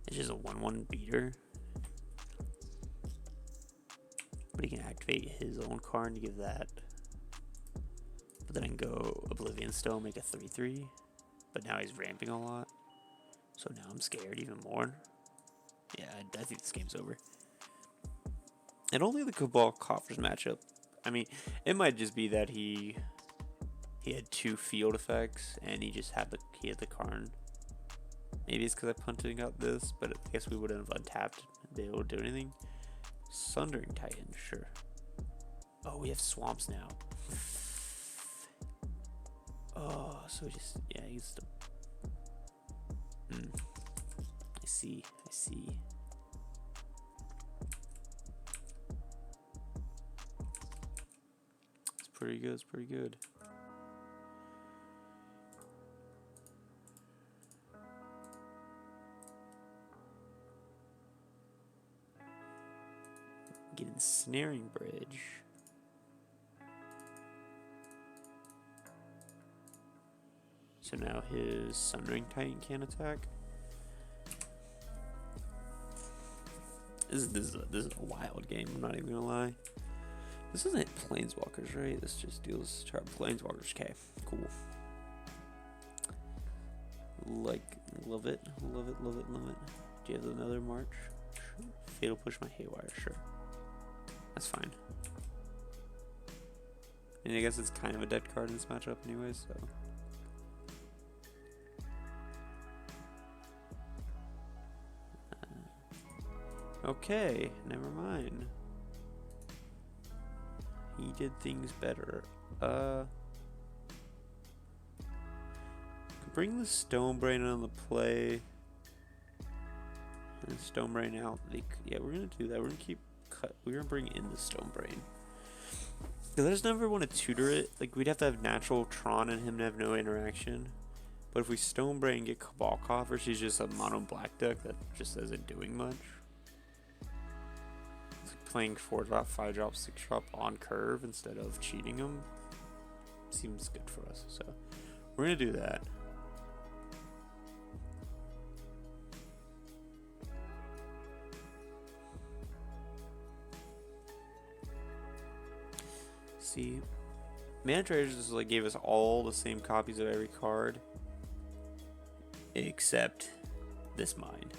It's just a 1/1 beater. But he can activate his own card to give that. But then I can go Oblivion Stone, make a 3/3. But now he's ramping a lot. So now I'm scared even more. Yeah, I think this game's over. And only the Cabal Coffers matchup. I mean, it might just be that he had 2 field effects and he had the Karn. Maybe it's because I punted and got this, but I guess we wouldn't have untapped and be able to do anything. Sundering Titan, sure. Oh, we have swamps now. Oh, so just, yeah, he's the. I see. It's pretty good. Get Ensnaring Bridge. So now his Sundering Titan can attack. This is a wild game, I'm not even gonna lie. This isn't Planeswalkers, right? This just deals to Planeswalkers. Okay, cool. Love it. Do you have another March? Sure. Fatal Push my Haywire, sure. That's fine. And I guess it's kind of a dead card in this matchup anyway, so. Okay, never mind. He did things better. Bring the Stonebrain on the play. And Stonebrain out. Yeah, we're gonna do that. We're gonna bring in the Stonebrain. I just never want to tutor it. Like, we'd have to have natural Tron and him to have no interaction. But if we Stonebrain and get Cabal Coffers, he's just a mono black deck that just isn't doing much. Playing 4-drop, 5-drop, 6-drop on curve instead of cheating them seems good for us. So we're gonna do that. See, Mana Traders just like gave us all the same copies of every card except this mine.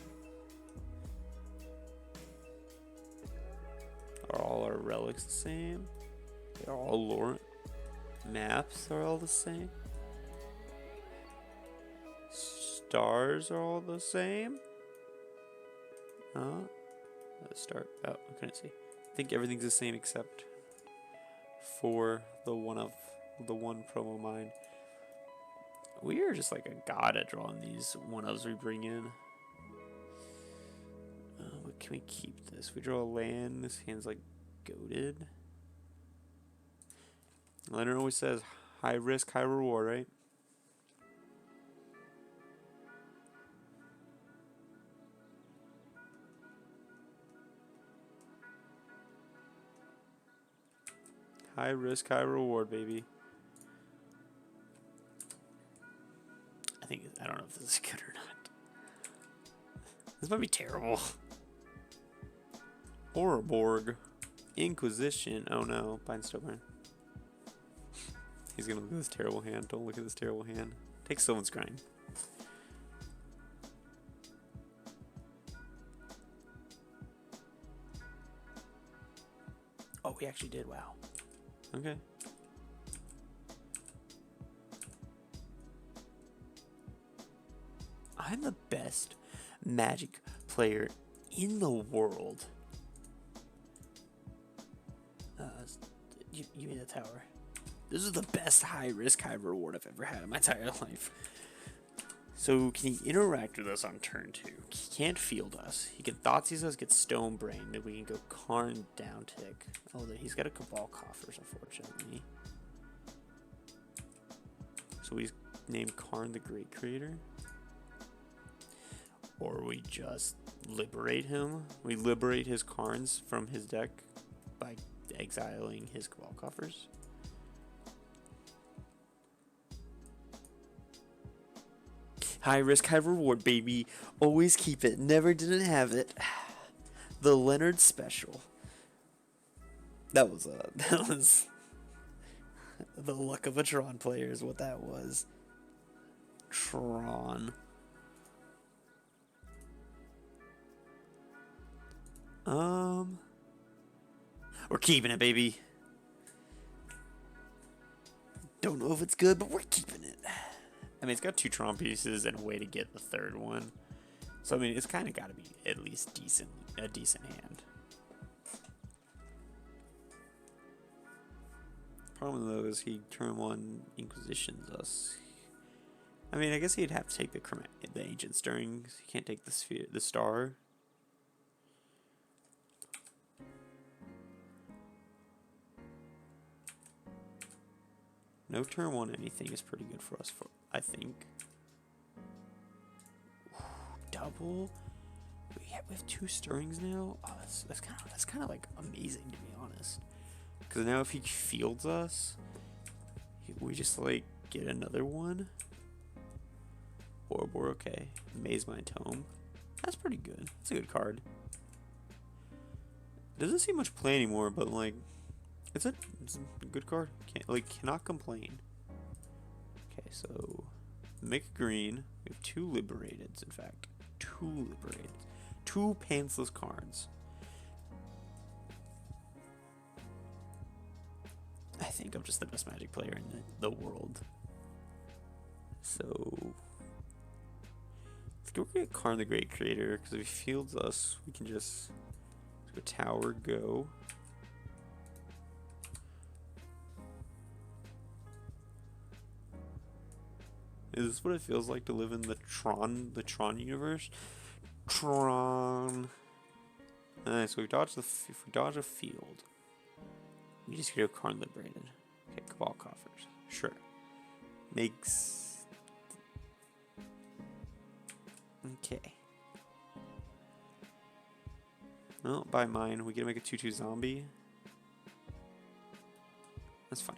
Are all our relics the same? They're all lore maps are all the same. Stars are all the same. Let's start. Oh, I couldn't see. I think everything's the same except for the one promo mine. We are just like a god at drawing these 1-ofs we bring in. But can we keep this? We draw a land. This hand's like goated. Leonard always says high risk, high reward, right? High risk, high reward, baby. I don't know if this is good or not. This might be terrible. Ouroborg. Inquisition. Oh no. Bind Stonebrain. He's gonna look at this terrible hand. Don't look at this terrible hand. Take someone's grind. Oh, we actually did. Wow. Okay. I'm the best Magic player in the world. Give me the tower. This is the best high risk, high reward I've ever had in my entire life. So can he interact with us on turn 2? He can't field us. He can Thoughtseize us, get Stonebrain, then we can go Karn down tick. Oh, he's got a Cabal Coffers, unfortunately. So we name Karn the Great Creator. Or we just liberate him. We liberate his Karns from his deck by exiling his Cabal Coffers. High risk, high reward, baby. Always keep it. Never didn't have it. The Leonard special. That was the luck of a Tron player is what that was. Tron. We're keeping it, baby. Don't know if it's good, but we're keeping it. I mean, it's got 2 Tron pieces and a way to get the 3rd one. So, I mean, it's kind of got to be at least a decent hand. Problem, though, is he turn 1 Inquisitions us. I mean, I guess he'd have to take the Ancient Stirrings. He can't take the Star. No turn 1 anything is pretty good for us, I think. Ooh, double. We have 2 Stirrings now. Oh, that's kind of like amazing, to be honest. Because now if he fields us, we just like get another one. Or okay. Maze My Tome. That's pretty good. That's a good card. Doesn't see much play anymore, but like, it's a good card. Cannot complain. Okay, so make a green. We have 2 Liberateds, in fact. 2 Liberateds. 2 Pantsless cards. I think I'm just the best Magic player in the world. So let's go get Karn the Great Creator, because if he fields us, we can just go tower, go. Is this what it feels like to live in the Tron universe? Tron. Alright, so if we dodge a field, we just go Karn Liberated. Okay, Cabal Coffers. Sure. Makes. Okay. Well, by mine, we get to make a 2/2 zombie. That's fine.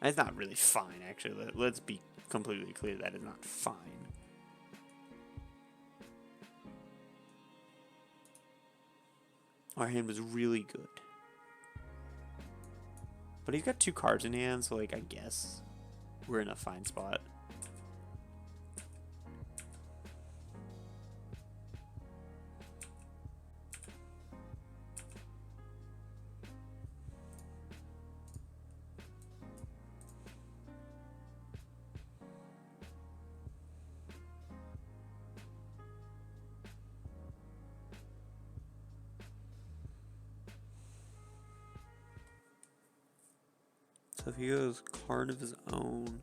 It's not really fine, actually. Let's be completely clear that it's not fine. Our hand was really good. But he's got 2 cards in hand, so like I guess we're in a fine spot. So if he goes card of his own,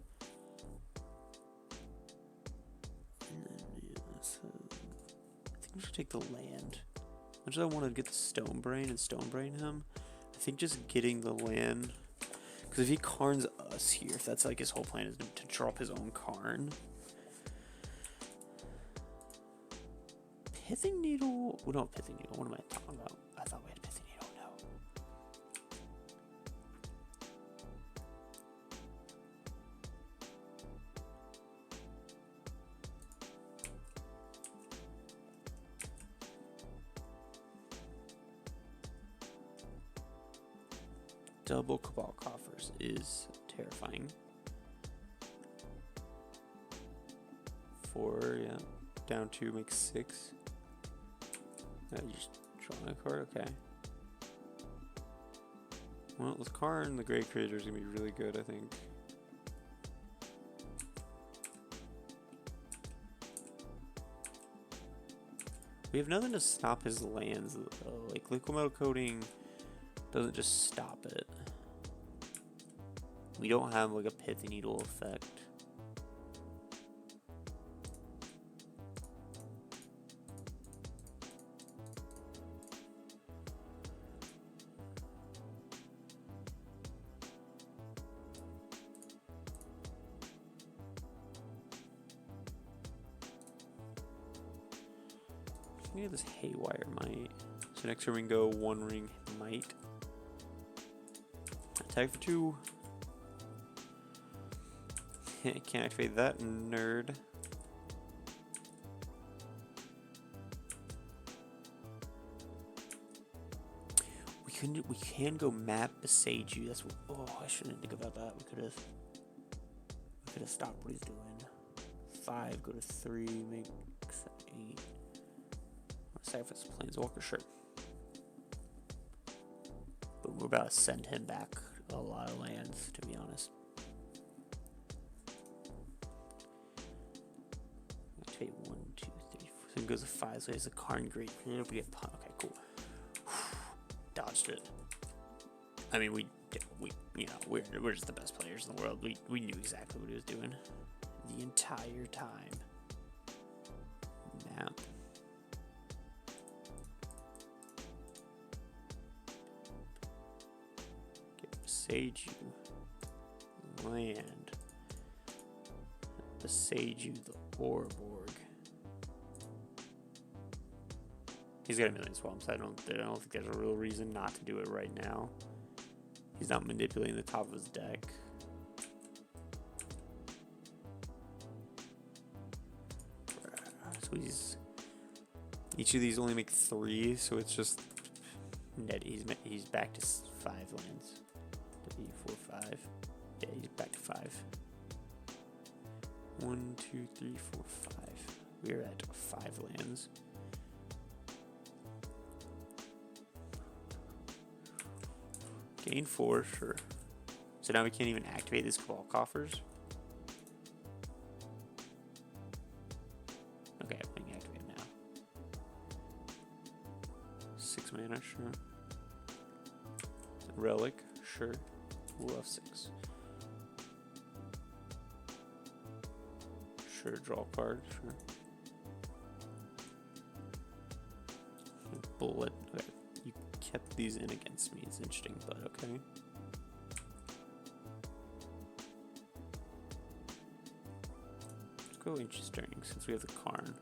and then, yeah, so I think we should take the land. Much as I want to get the Stone Brain and Stone Brain him, I think just getting the land, because if he Karns us here, if that's like his whole plan is to drop his own Karn. Pithing Needle? We don't have Pithing Needle. What am I talking about? I thought we had Pithing Needle. No. Double Cabal Coffers is terrifying. 4, yeah. Down 2 makes 6. Just drawing a card, okay. Well, with Karn, the Great Creator is gonna be really good, I think. We have nothing to stop his lands, though. Like, Liquid Metal Coating doesn't just stop it. We don't have, like, a Pithy Needle effect. Look at this Haywire Might. So next turn we can go 1 ring Might. Attack for 2. Can't activate that, nerd. We can go map beside you. That's what. Oh, I shouldn't think about that. We could have stopped what he's doing. 5, go to 3, make 8. Sacrifice Planeswalker, sure. But we're about to send him back a lot of lands, to be honest. Activate 1, 2, 3, 4. So it goes to 5, so he has a Karn Great. We get pun. Okay, cool. Dodged it. I mean, we're just the best players in the world. We knew exactly what he was doing the entire time. Map. Besage you. Land. Besage you the Orborg. He's got a million swamps. I don't think there's a real reason not to do it right now. He's not manipulating the top of his deck. So each of these only make 3, so it's just net. He's back to 5 lands. 3, 4, 5. Yeah, he's back to 5. 1, 2, 3, 4, 5. We're at 5 lands. Gain 4, sure. So now we can't even activate these Cabal Coffers. Okay, we can activate it now. 6 mana, sure. Relic, sure. We'll have 6. Sure, draw a card, sure. Bullet, okay. You kept these in against me, it's interesting, but okay. Let's go interesting, since we have the Karn.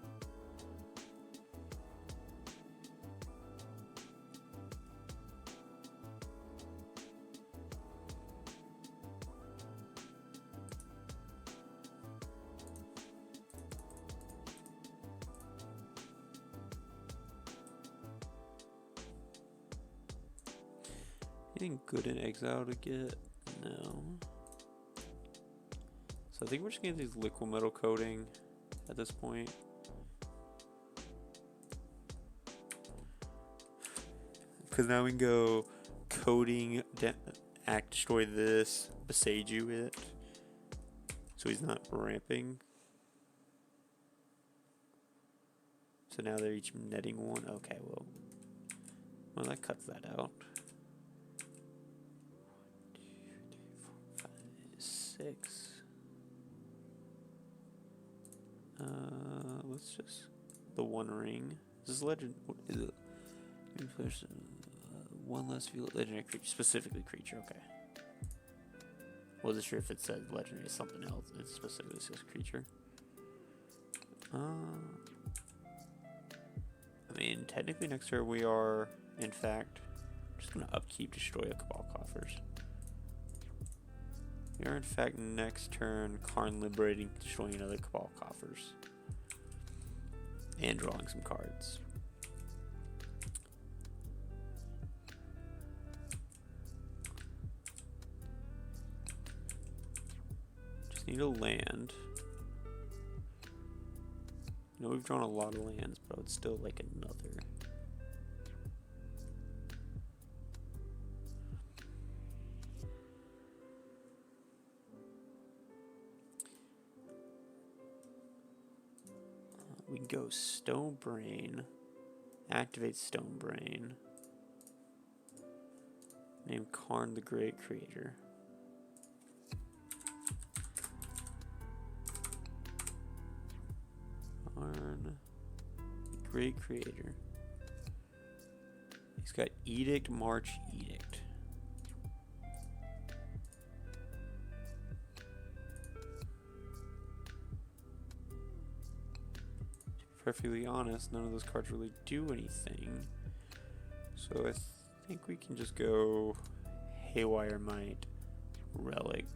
Anything good in exile to get? No. So I think we're just getting these liquid metal coating at this point. Because now we can go coding, destroy this, besage you it. So he's not ramping. So now they're each netting 1. Okay, well that cuts that out. 6. Let's just the 1 ring. This is legend. What is it? One less legendary creature, specifically creature. Okay. Wasn't sure if it said legendary something else. It specifically says creature. I mean, technically next turn we are, in fact, just gonna upkeep, destroy a Cabal Coffers. We are in fact next turn Karn liberating, destroying another Cabal Coffers. And drawing some cards. Just need a land. I know we've drawn a lot of lands, but I would still like another. We can go Stone Brain, activate Stone Brain, name Karn the Great Creator. Karn the Great Creator. He's got Edict, March, Edict. Perfectly honest, none of those cards really do anything. So I think we can just go Haywire Might, Relic,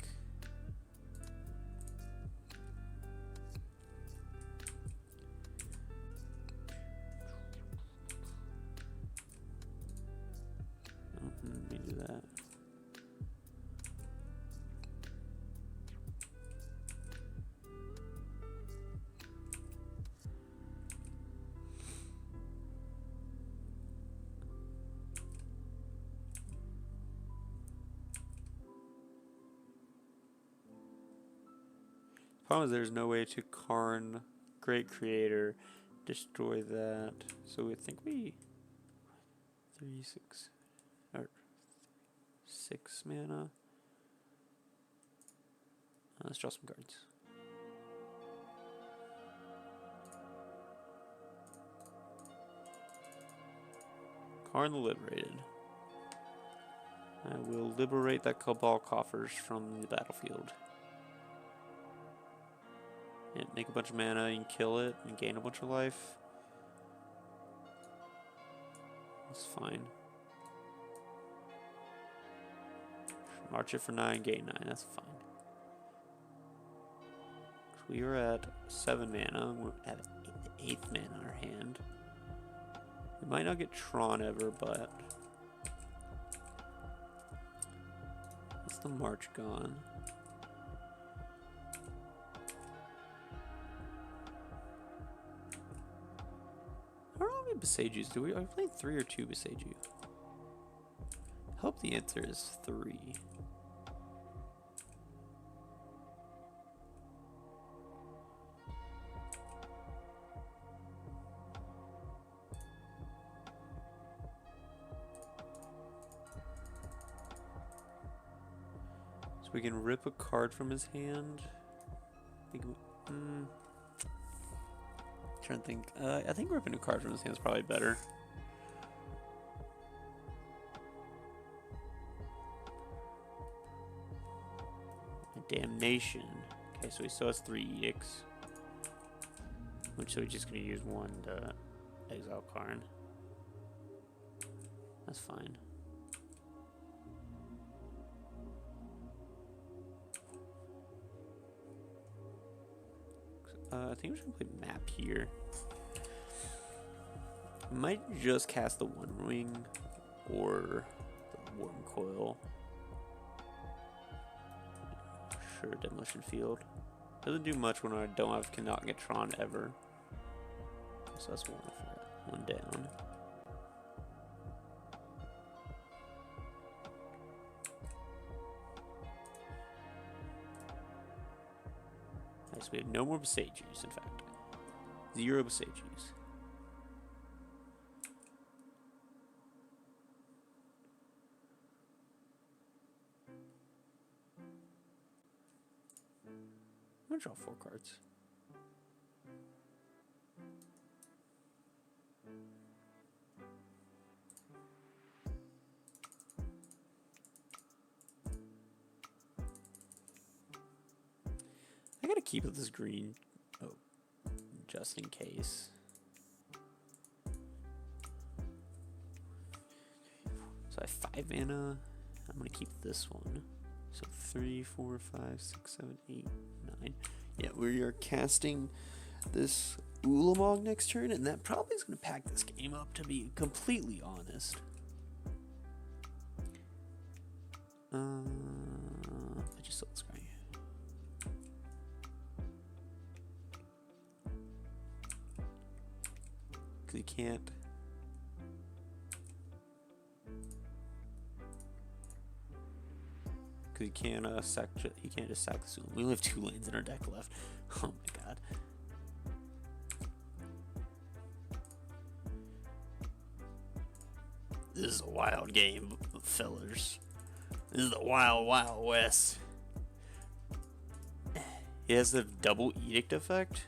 Problem is there's no way to Karn, Great Creator, destroy that. So I think we 3, 6, or 6 mana. Let's draw some cards. Karn the Liberated. I will liberate that Cabal coffers from the battlefield. And make a bunch of mana and kill it and gain a bunch of life. That's fine. March it for 9, gain 9, that's fine. So we are at 7 mana, we're at the 8th mana in our hand. We might not get Tron ever, but that's the March gone. I don't know how many Besagis do we? Are we playing 3 or 2 Besagi? I hope the answer is 3. So we can rip a card from his hand. Trying to think. I think ripping a card from his hand is probably better. Damnation. Okay, so he still has 3 edicts. So he's just gonna use 1 to exile Karn. That's fine. I think we're just gonna play map here. Might just cast the One Ring or the Worm Coil. Sure, Demolition Field. Doesn't do much when I cannot get Tron ever. So that's one down. Nice, we have no more Besagis, in fact. 0 Besagis. I'm gonna draw 4 cards. I gotta keep this green. Oh, just in case. So I have 5 mana. I'm gonna keep this one. So 3, 4, 5, 6, 7, 8, 9. Yeah, we are casting this Ulamog next turn, and that probably is going to pack this game up, to be completely honest. I just saw this guy. Because he can't. He can't he can't just sack the Zoom. We only have 2 lanes in our deck left. Oh my god. This is a wild game, fellers. This is the wild, wild west. He has the double edict effect.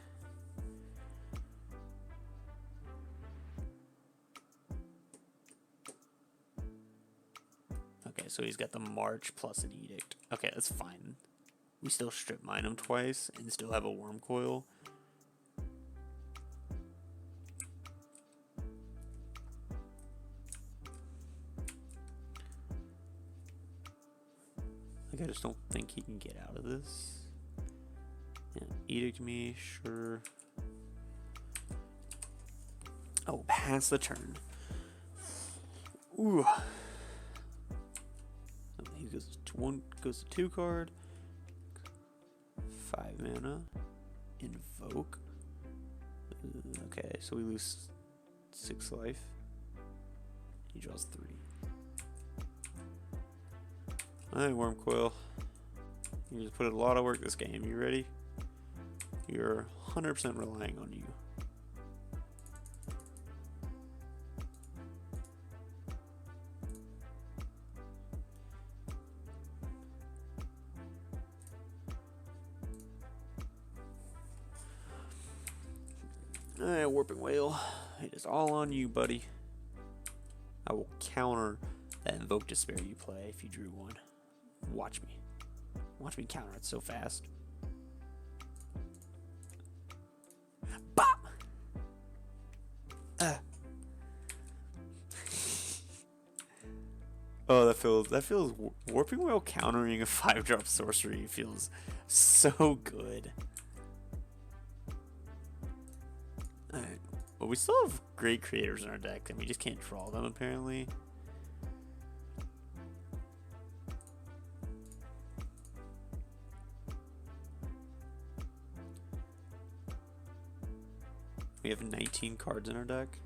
Okay, so he's got the March plus an edict. Okay, that's fine. We still strip mine him twice and still have a Worm Coil. Like, I just don't think he can get out of this. Yeah, edict me, sure. Oh, pass the turn. Ooh. He goes to 1, goes to 2 card. 5 mana. Invoke. Okay, so we lose 6 life. He draws 3. Alright, Worm Coil. You just put a lot of work this game. You ready? We're 100% relying on you. Alright, Warping Whale. It is all on you, buddy. I will counter that Invoke Despair you play if you drew one. Watch me. Watch me counter it so fast. Bah! Oh, that feels Warping Whale countering a 5-drop sorcery feels so good. Alright. Well, we still have great creators in our deck, and we just can't draw them apparently. We have 19 cards in our deck.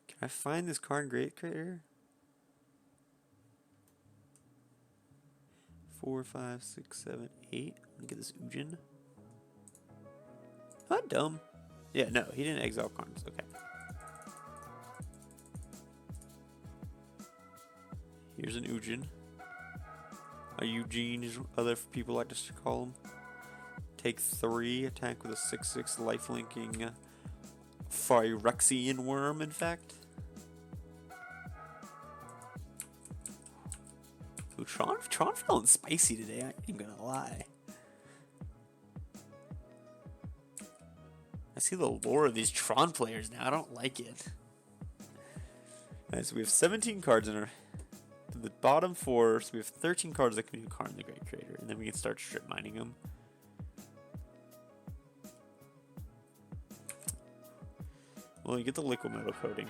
Can I find this card great creator? 4, 5, 6, 7, 8. I'm gonna get this Ujin. Not dumb. Yeah, no, he didn't exile cards. Okay. Here's an Ujin. A Eugene, as other people like to call him. Take 3, attack with a 6/6 lifelinking Phyrexian worm, in fact. Ooh, Tron feeling spicy today, I ain't gonna lie. I see the lore of these Tron players now, I don't like it. Alright, so we have 17 cards in our... the bottom 4, so we have 13 cards that can do Karn the Great Creator, and then we can start strip mining them. Well, you get the liquid metal coating.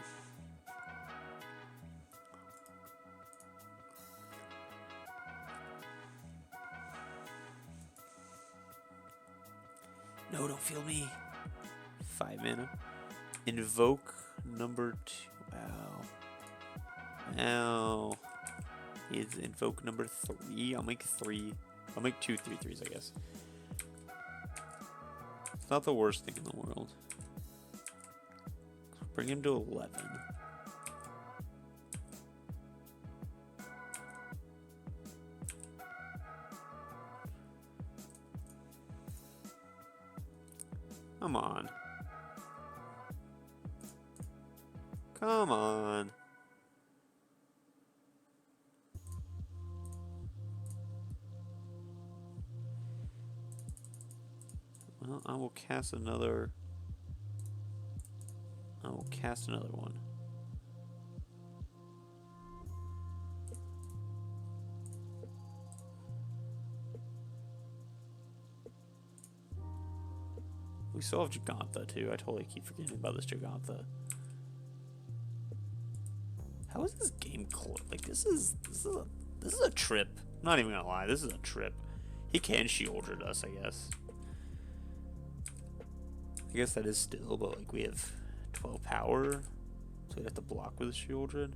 No, don't feel me. 5 mana. Invoke number 2. Wow. Wow. Is invoke number 3? I'll make 3. I'll make 2 3/3s, I guess. It's not the worst thing in the world. Bring him to 11. Come on. Come on. Well, I will cast another... I will cast another one. We still have Gigantha too. I totally keep forgetting about this Gigantha. How is this game close? Like this is a trip. I'm not even gonna lie, this is a trip. He can Shieldred us, I guess. I guess that is still, but like we have 12 power, so we have to block with a Shieldred.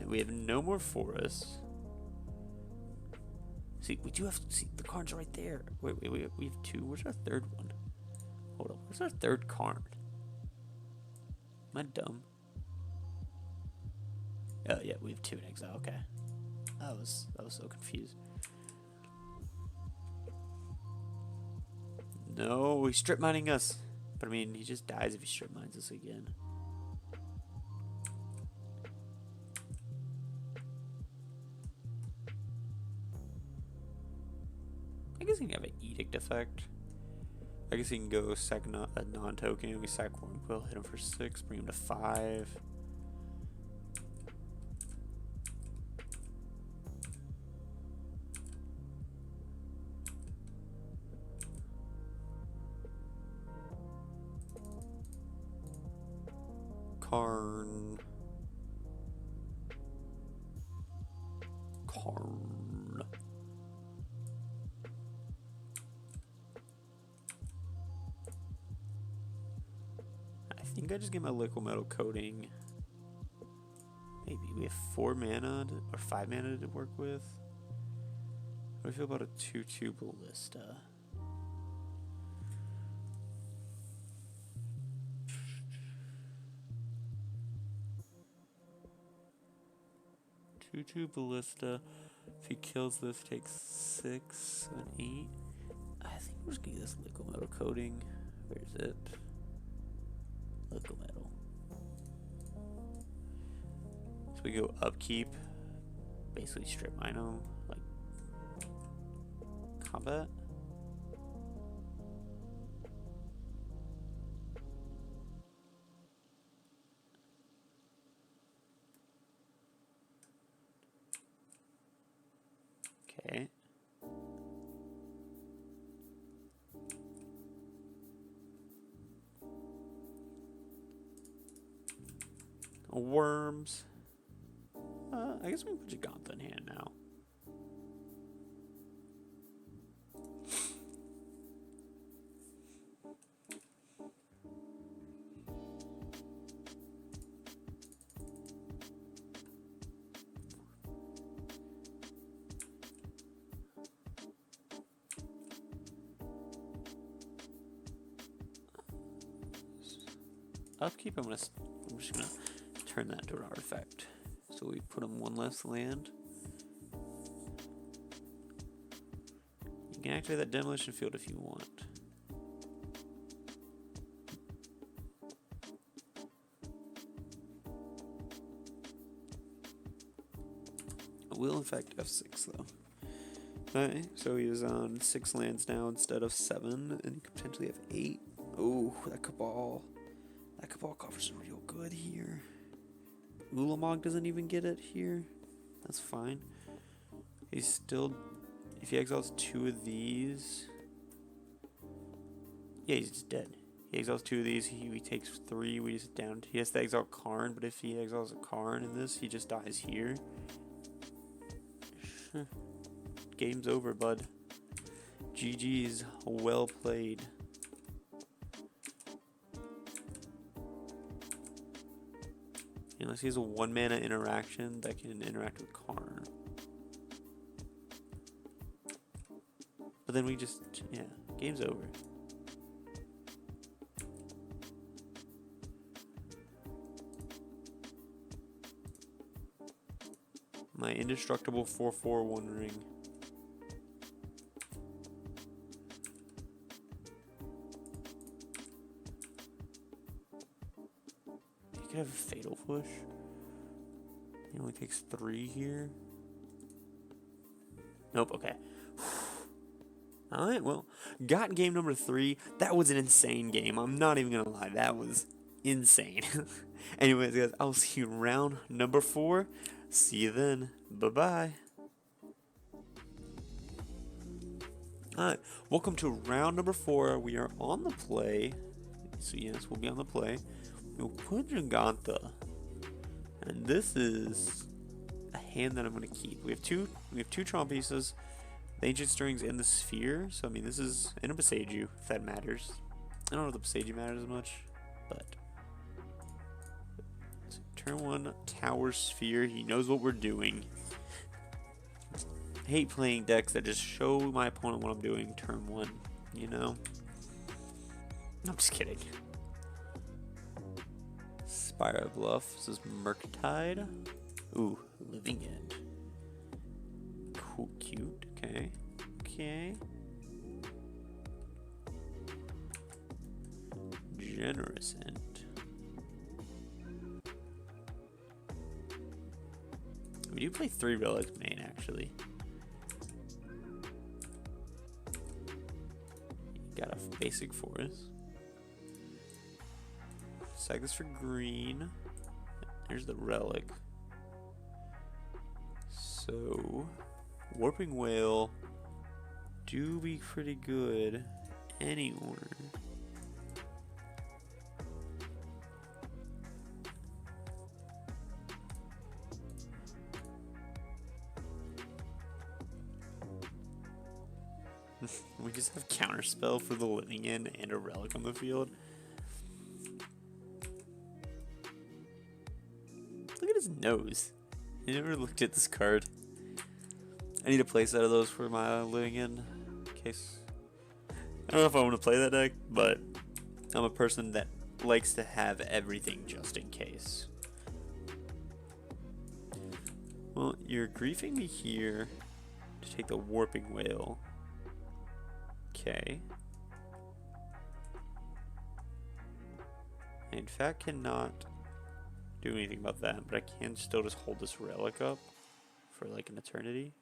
We have no more forests. See, we do have to see the cards right there. Wait, we have 2. Where's our third one? Hold up, where's our third card? Am I dumb? Oh yeah, we have 2 in exile. Okay, I was so confused. No, he's strip mining us. But I mean, he just dies if he strip mines us again. I guess he can have an edict effect. I guess he can go sack a non-token. We sack Wormquill, hit him for 6, bring him to 5. Karn. I think I just get my liquid metal coating. we have 4 mana or 5 mana to work with. What do you feel about a 2/2 Ballista? Two Ballista. If he kills this, takes 6, 7, 8. I think we're just gonna use this liquid metal coating. Where is it? Liquid metal. So we go upkeep. Basically strip mine them. Like combat. Okay. Worms. I guess we can put Giganta in hand now. Upkeep, I'm just gonna turn that into an artifact. So we put him 1 less land. You can activate that demolition field if you want. It will in fact F6 though. Okay, so he is on 6 lands now instead of 7, and you could potentially have 8. Oh, that Cabal covers real good here. Ulamog doesn't even get it here. That's fine. He's still, if he exiles 2 of these, yeah, he's just dead. He exiles 2 of these, he takes 3, we just down. He has to exile Karn, but if he exiles a Karn in this, he just dies here. Game's over, bud. GG's, well played. Unless he has a 1 mana interaction that can interact with Karn. But then we just, yeah, game's over. My indestructible 4/4 1 ring. He could have a fatal push. He only takes 3 here. Nope, okay. Alright, well, got game number 3. That was an insane game. I'm not even gonna lie, that was insane. Anyways, guys, I'll see you round number 4. See you then. Bye-bye. Alright, welcome to round number 4. We are on the play. So yes, we'll be on the play. We'll put Giganta. And this is a hand that I'm gonna keep. We have two Tron pieces, the Ancient Strings and the Sphere. So I mean this is in a Boseiju, if that matters. I don't know if the Boseiju matters as much, but so turn 1 Tower Sphere. He knows what we're doing. I hate playing decks that just show my opponent what I'm doing turn 1, you know? I'm just kidding. Spire Bluff. This is Murktide. Ooh, Living End. Cool, cute. Okay. Okay. Generous End. We do play 3 relics main, actually. Got a basic forest. Sack this for green. There's the relic. So, Warping Whale do be pretty good anywhere. We just have counterspell for the Living End and a relic on the field. Look at his nose. I never looked at this card. I need a play set of those for my living in case. I don't know if I want to play that deck, but I'm a person that likes to have everything just in case. Well, you're griefing me here to take the Warping Whale. Okay. I in fact cannot do anything about that, but I can still just hold this relic up for like an eternity.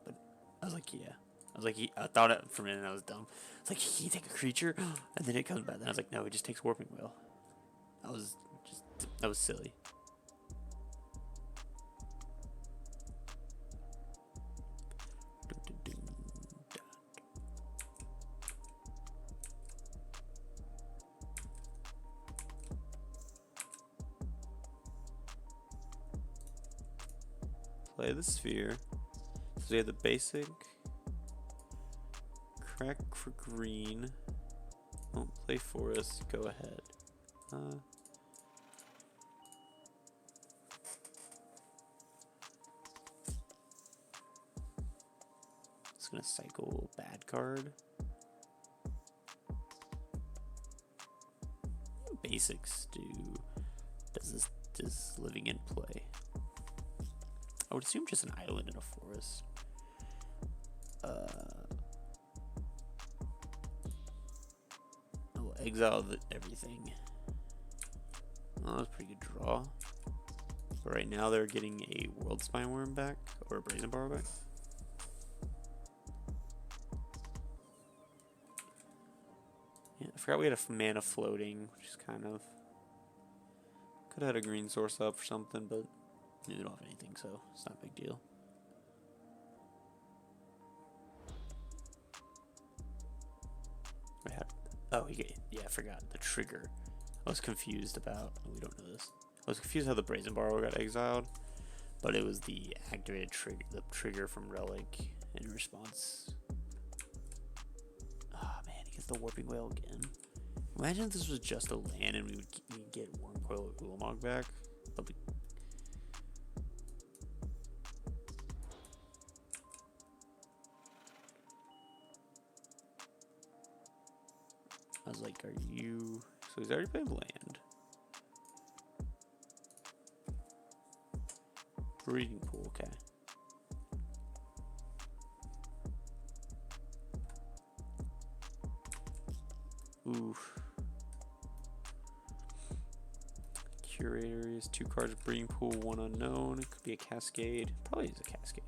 But I was like, yeah. I was like, I thought it for a minute. I was dumb. It's like, he take a creature, and then it comes back. Then I was like, no, he just takes Warping Whale. That was silly. Play the sphere. So we have the basic. Crack for green. Won't play forest. Go ahead. It's gonna cycle bad card. Basics does living in play? I would assume just an island in a forest. I'll exile everything. Oh, that was a pretty good draw. But right now they're getting a World Spine Worm back, or a Brazen Borrow back. Yeah, I forgot we had a mana floating, which is kind of... Could have had a green source up for something, but we don't have anything, so it's not a big deal. Oh, yeah, I forgot the trigger. I was confused about. We don't know this. I was confused how the Brazen Borrower got exiled, but it was the activated trigger, the trigger from Relic in response. Oh man, he gets the Warping Whale again. Imagine if this was just a land and we'd get Wormcoil or Ulamog back. I was like, are you... So he's already playing land. Breeding pool, okay. Oof. Curator is 2 cards, breeding pool, 1 unknown. It could be a cascade. Probably is a cascade.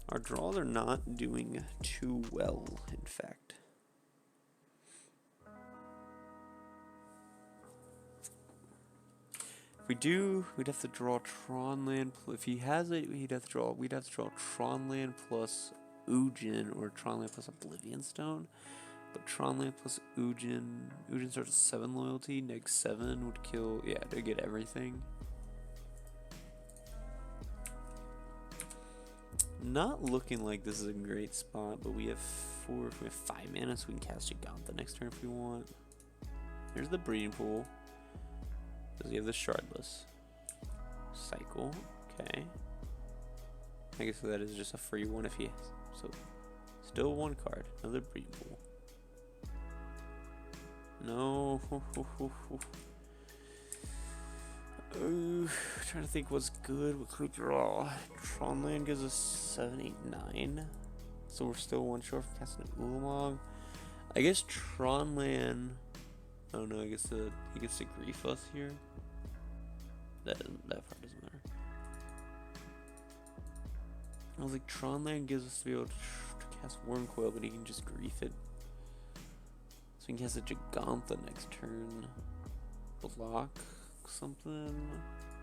Our draws are not doing too well, in fact. If we do, we'd have to draw Tron land. If he has it, we'd have to draw Tron land plus Ujin or Tron land plus Oblivion Stone. But Tron land plus Ujin starts at 7 loyalty. Neg 7 would kill. Yeah, to get everything. Not looking like this is a great spot, but we have 5 mana, so we can cast Giganta next turn if we want. There's the breeding pool. Does he have the shardless? Cycle, okay. I guess that is just a free one if he has. So, still 1 card. Another breeding pool. No. Trying to think what's good. What could draw? Tron land gives us 7, 8, 9. So we're still 1 short from casting an Ulamog. I guess Tron land. Oh no, I guess he gets to grief us here. That part doesn't matter. I was like, Tron land gives us to be able to cast Wormcoil, but he can just grief it. So he can cast a Giganta next turn. Block something.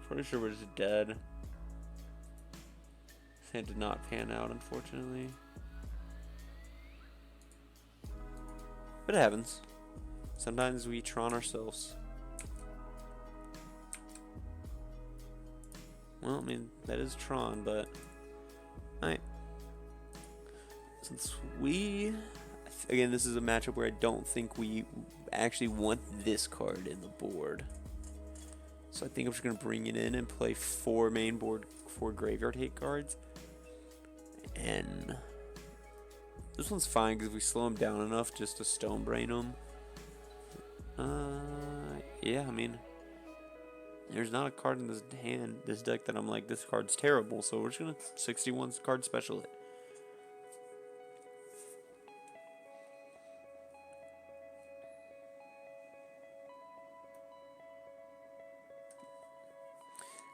Pretty sure we're just dead. This hand did not pan out, unfortunately. But it happens. Sometimes we Tron ourselves. Well, I mean, that is Tron, but... Alright. Since we... Again, this is a matchup where I don't think we actually want this card in the board. So I think I'm just going to bring it in and play 4 main board, 4 graveyard hate cards. And... This one's fine because we slow him down enough just to stone brain him. Yeah, I mean... There's not a card in this deck that I'm like, this card's terrible, so we're just gonna 61 card special it.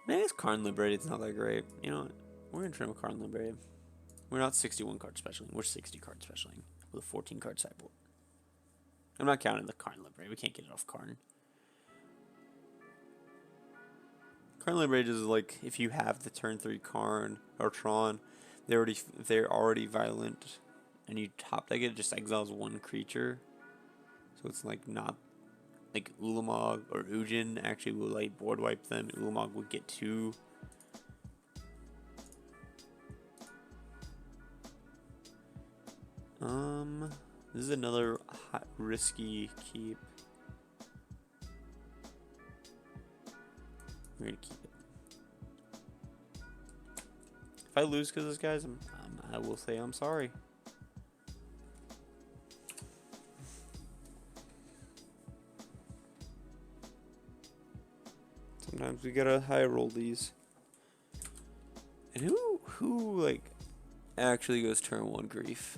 Man, I guess Karn Liberated is not that great. You know what? We're gonna trim a Karn Liberated. We're not 61 card specialing, we're 60 card specialing with a 14 card sideboard. I'm not counting the Karn Liberated, we can't get it off Karn. Karn Liberated is like if you have the turn 3 Karn or Tron, they're already violent, and you top deck it, just exiles 1 creature. So it's like not like Ulamog or Ujin actually will like board wipe them. Ulamog would get 2. This is another hot risky keep. We're gonna keep it. If I lose because of this, guys, I will say I'm sorry. Sometimes we gotta high roll these. And who like actually goes turn 1 grief?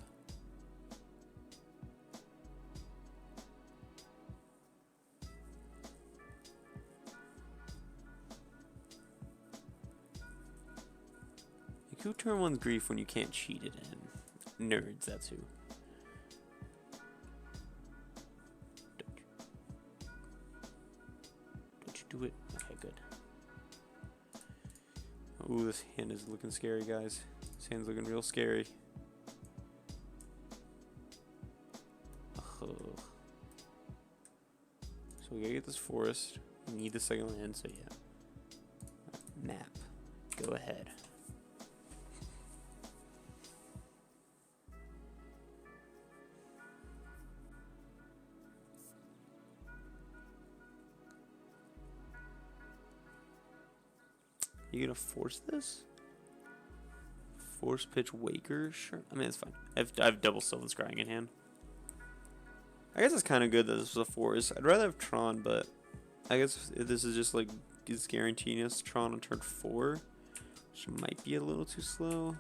Who turn 1 grief when you can't cheat it in? Nerds, that's who. Don't you do it? Okay, good. Ooh, this hand is looking scary, guys. This hand's looking real scary. So we gotta get this forest. We need the second land, so yeah. Map. Go ahead. You gonna force this? Force pitch Waker? Sure. I mean, it's fine. I have double Sylvan Scrying in hand. I guess it's kind of good that this was a force. I'd rather have Tron, but I guess if this is just like it's guaranteeing us Tron on turn 4, which might be a little too slow.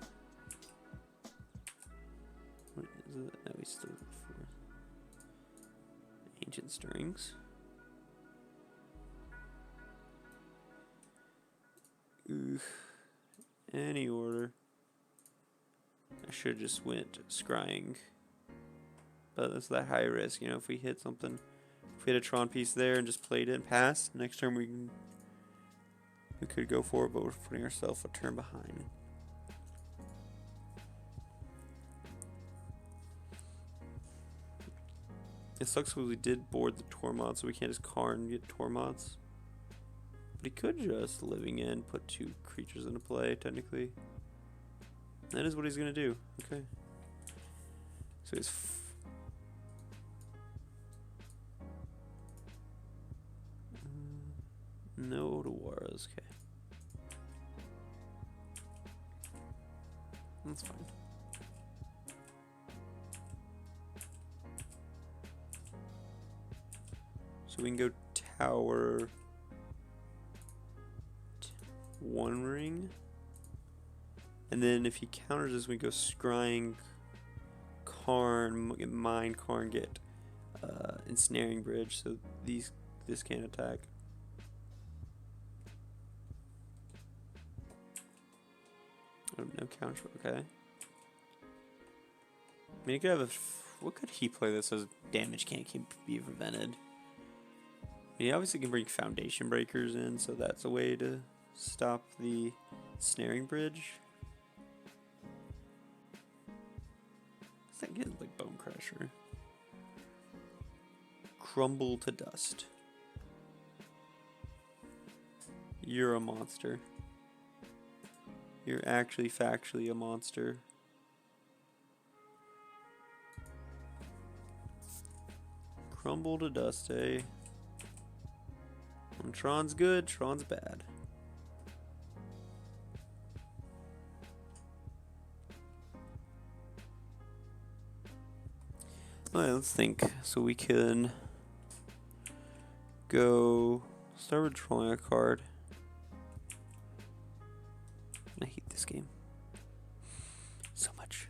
What is it? No, we still for Ancient Stirrings. Any order. I should have just went scrying. But that's that high risk, you know, if we hit something. If we hit a Tron piece there and just played it and passed, next turn we could go for it, but we're putting ourselves a turn behind. It sucks because we did board the Tormod, so we can't just Karn get Tormods. But he could just living in put 2 creatures into play, technically. That is what he's gonna do. Okay. So he's no Otawaras. Okay. That's fine. So we can go tower 1 ring. And then if he counters us, we go scrying Karn, get mine Karn, get ensnaring bridge, so this can't attack. Oh, no counter, okay. I mean, he could have what could he play that says damage can't be prevented? He obviously can bring foundation breakers in, so that's a way to stop the snaring bridge. I think it's like Bone Crusher. Crumble to dust. You're a monster. You're actually factually a monster. Crumble to dust, eh? When Tron's good, Tron's bad. Alright, let's think. So we can go start with drawing a card. I hate this game so much.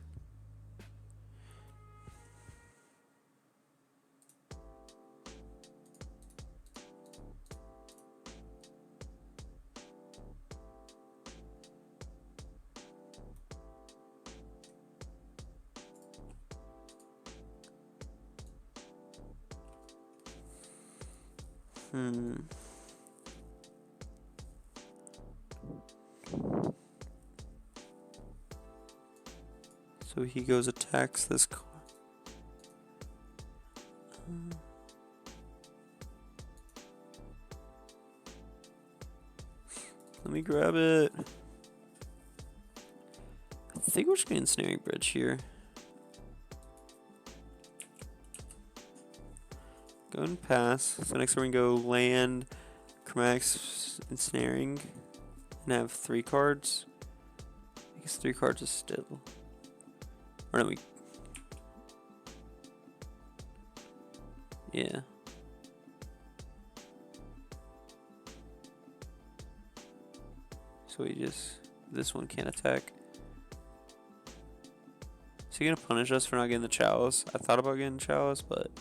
So he goes attacks this card. Let me grab it. I think we're just going Ensnaring Bridge here. Go and pass. So next we're going to go land, Chromatics, Ensnaring, and have 3 cards. I guess 3 cards is still... Or no, we... Yeah. So we just... This one can't attack. Is he gonna punish us for not getting the Chalice? I thought about getting Chalice, but...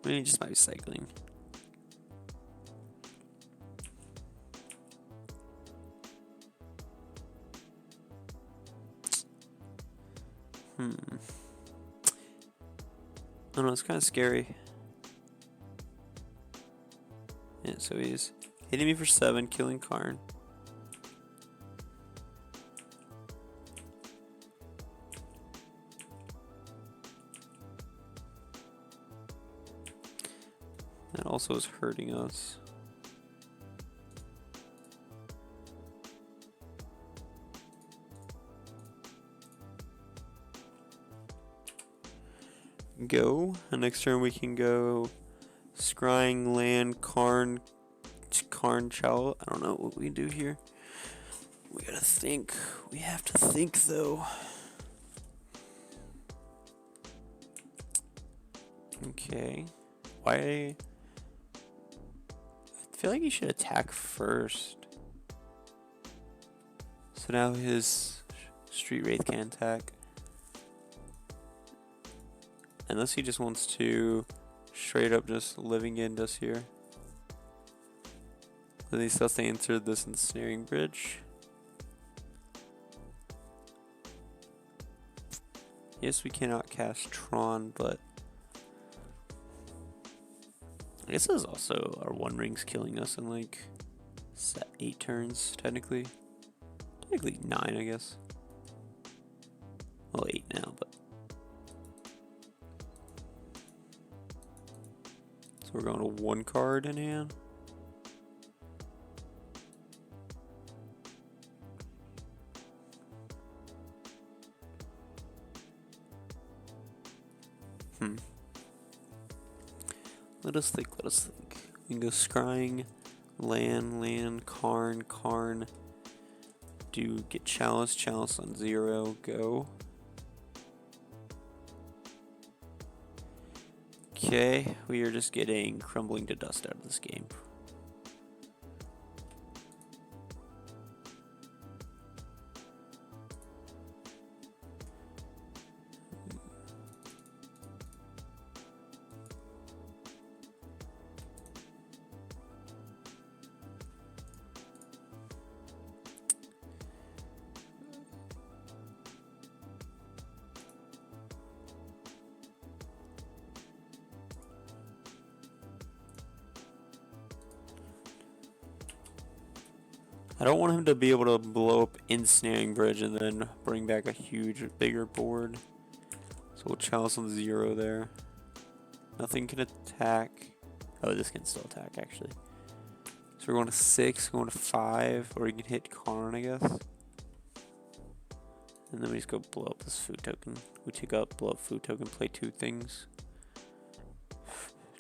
I mean, he just might be cycling. I don't know, it's kind of scary. Yeah, so he's hitting me for 7, killing Karn. That also is hurting us. Go. And next turn we can go Scrying, Land, Karn, Chow. I don't know what we do here. We gotta think. We have to think though. Okay. Why? I feel like he should attack first. So now his Street Wraith can attack. Unless he just wants to straight up just living end us here. At least let's answer this Ensnaring Bridge. Yes, we cannot cast Tron, but I guess this is also our One Ring's killing us in like 8 turns, technically. Technically 9, I guess. Well, 8 now, but. So we're going to 1 card in hand. Let us think. We can go Scrying, Land, Karn. Do get Chalice on 0, go. Okay, we are just getting Crumbling to Dust out of this game. I don't want him to be able to blow up Ensnaring Bridge and then bring back a huge, bigger board. So we'll Chalice on 0 there. Nothing can attack. Oh, this can still attack, actually. So we're going to 6, going to 5, or you can hit Karn, I guess. And then we just go blow up this food token. We take up, blow up food token, play 2 things.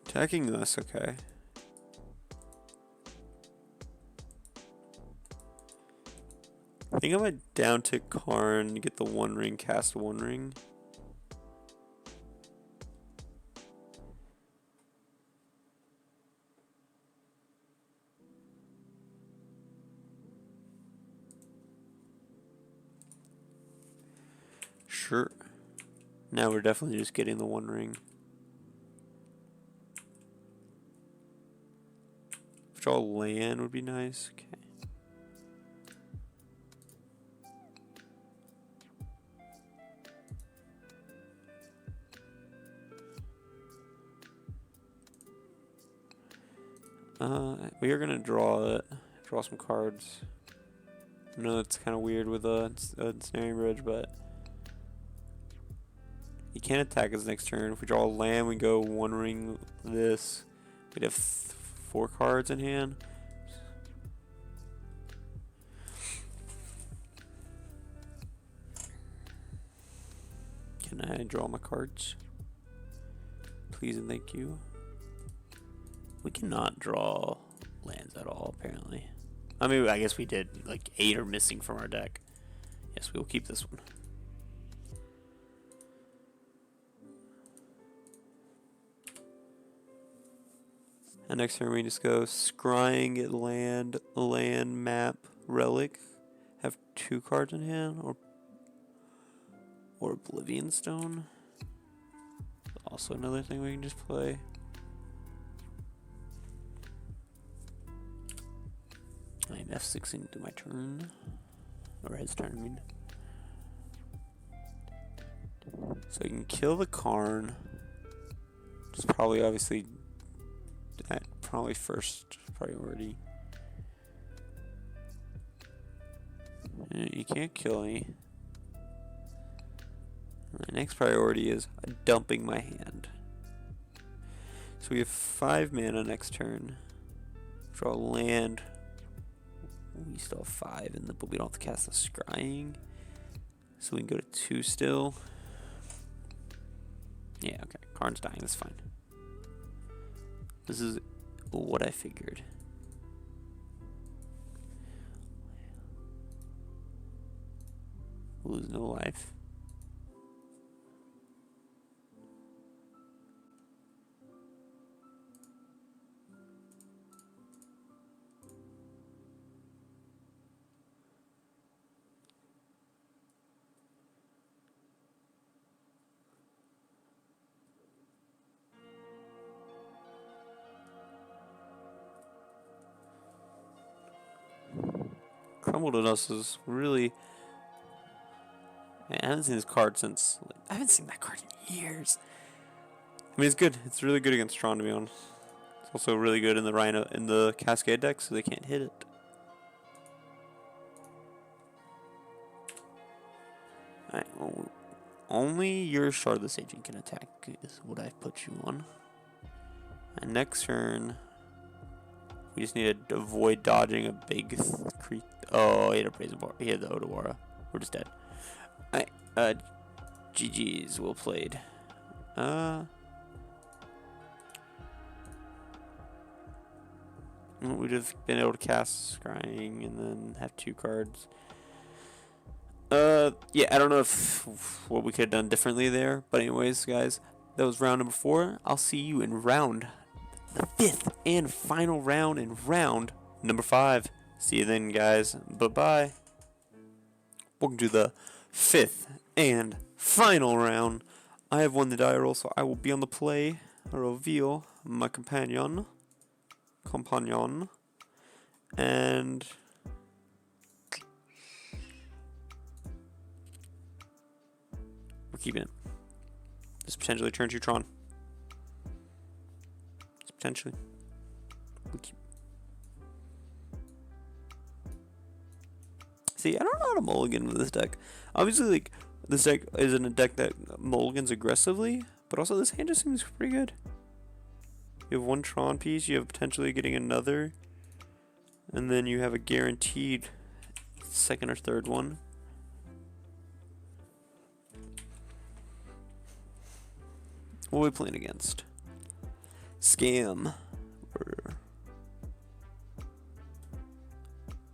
Attacking this, okay. I think I might down tick Karn, get the 1 ring, cast 1 ring. Sure. Now we're definitely just getting the 1 ring. Draw land would be nice. Okay. We are gonna draw some cards. I know it's kind of weird with a ensnaring bridge, but he can't attack us next turn. If we draw a land, we go 1 ring this. We'd have 4 cards in hand. Can I draw my cards? Please and thank you. We cannot draw lands at all, apparently. I mean, I guess we did. Like 8 are missing from our deck. Yes, we will keep this one. And next turn we just go scrying at land, map, relic. Have 2 cards in hand, or Oblivion Stone. Also another thing we can just play. I'm F6 into my turn. Or his turn, I mean. So you can kill the Karn. Which is probably obviously probably first priority. You can't kill me. My next priority is dumping my hand. So we have 5 mana next turn. Draw land. We still have 5 in the, but we don't have to cast the scrying. So we can go to 2 still. Yeah, okay. Karn's dying, that's fine. This is what I figured. Lose no life. Crumble to Dust is really... Man, I haven't seen this card since... I haven't seen that card in years. I mean, it's good. It's really good against Tron, to be honest. It's also really good in the Rhino in the Cascade deck, so they can't hit it. Alright, well, only your Shardless Agent can attack is what I've put you on. And next turn, we just need to avoid dodging a big creep. Oh, he had a Brazen Bar. He had the Otawara. We're just dead. Alright, GG's, well played. We'd have been able to cast Scrying and then have 2 cards. Yeah, I don't know what we could have done differently there. But anyways, guys, that was round number 4. I'll see you in the 5th and final round in round number 5. See you then, guys. Bye-bye. Welcome to the 5th and final round. I have won the die roll, so I will be on the play. I reveal my companion. And we're keeping it. This potentially turns you Tron. Potentially. See, I don't know how to mulligan with this deck. Obviously, like, this deck isn't a deck that mulligans aggressively, but also this hand just seems pretty good. You have 1 Tron piece, you have potentially getting another And then you have a guaranteed second or third one. What are we playing against? Scam.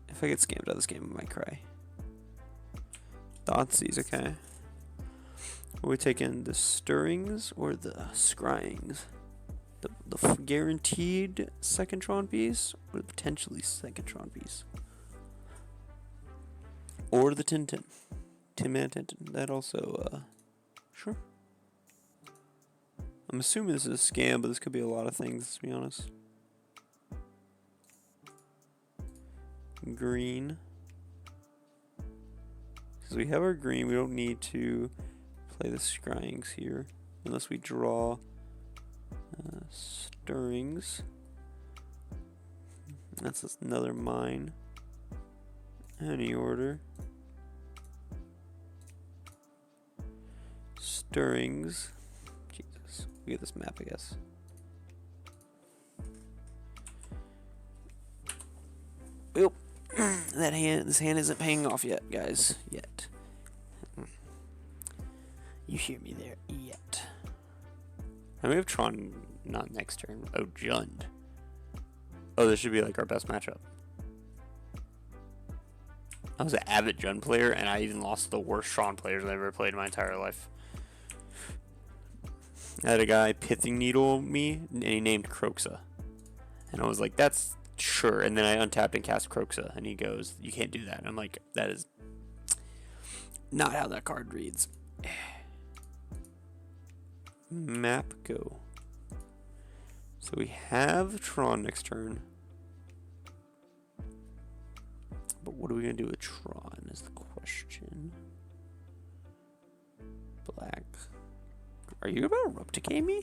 If I get scammed out of this game, I might cry. Thoughtseize, okay. Are we taking the stirrings or the scryings? The guaranteed second Tron piece or the potentially second Tron piece? Or the Tintin. Tin Man Tintin. That also, sure. I'm assuming this is a scam, but this could be a lot of things, to be honest. Green. Because we have our green, we don't need to play the scryings here. Unless we draw stirrings. That's another mine. Any order. Stirrings. Jesus. We get this map, I guess. Well, this hand isn't paying off yet, guys. Yet. You hear me there? Yet. I may have Tron not next turn. Oh, Jund. Oh, this should be like our best matchup. I was an avid Jund player, and I even lost the worst Tron players I've ever played in my entire life. I had a guy pithing needle me, and he named Croxa. And I was like, that's sure. And then I untapped and cast Croxa, and he goes, you can't do that. And I'm like, that is not how that card reads. Map go. So we have Tron next turn. But what are we going to do with Tron is the question. Black. Are you about to Replicate me?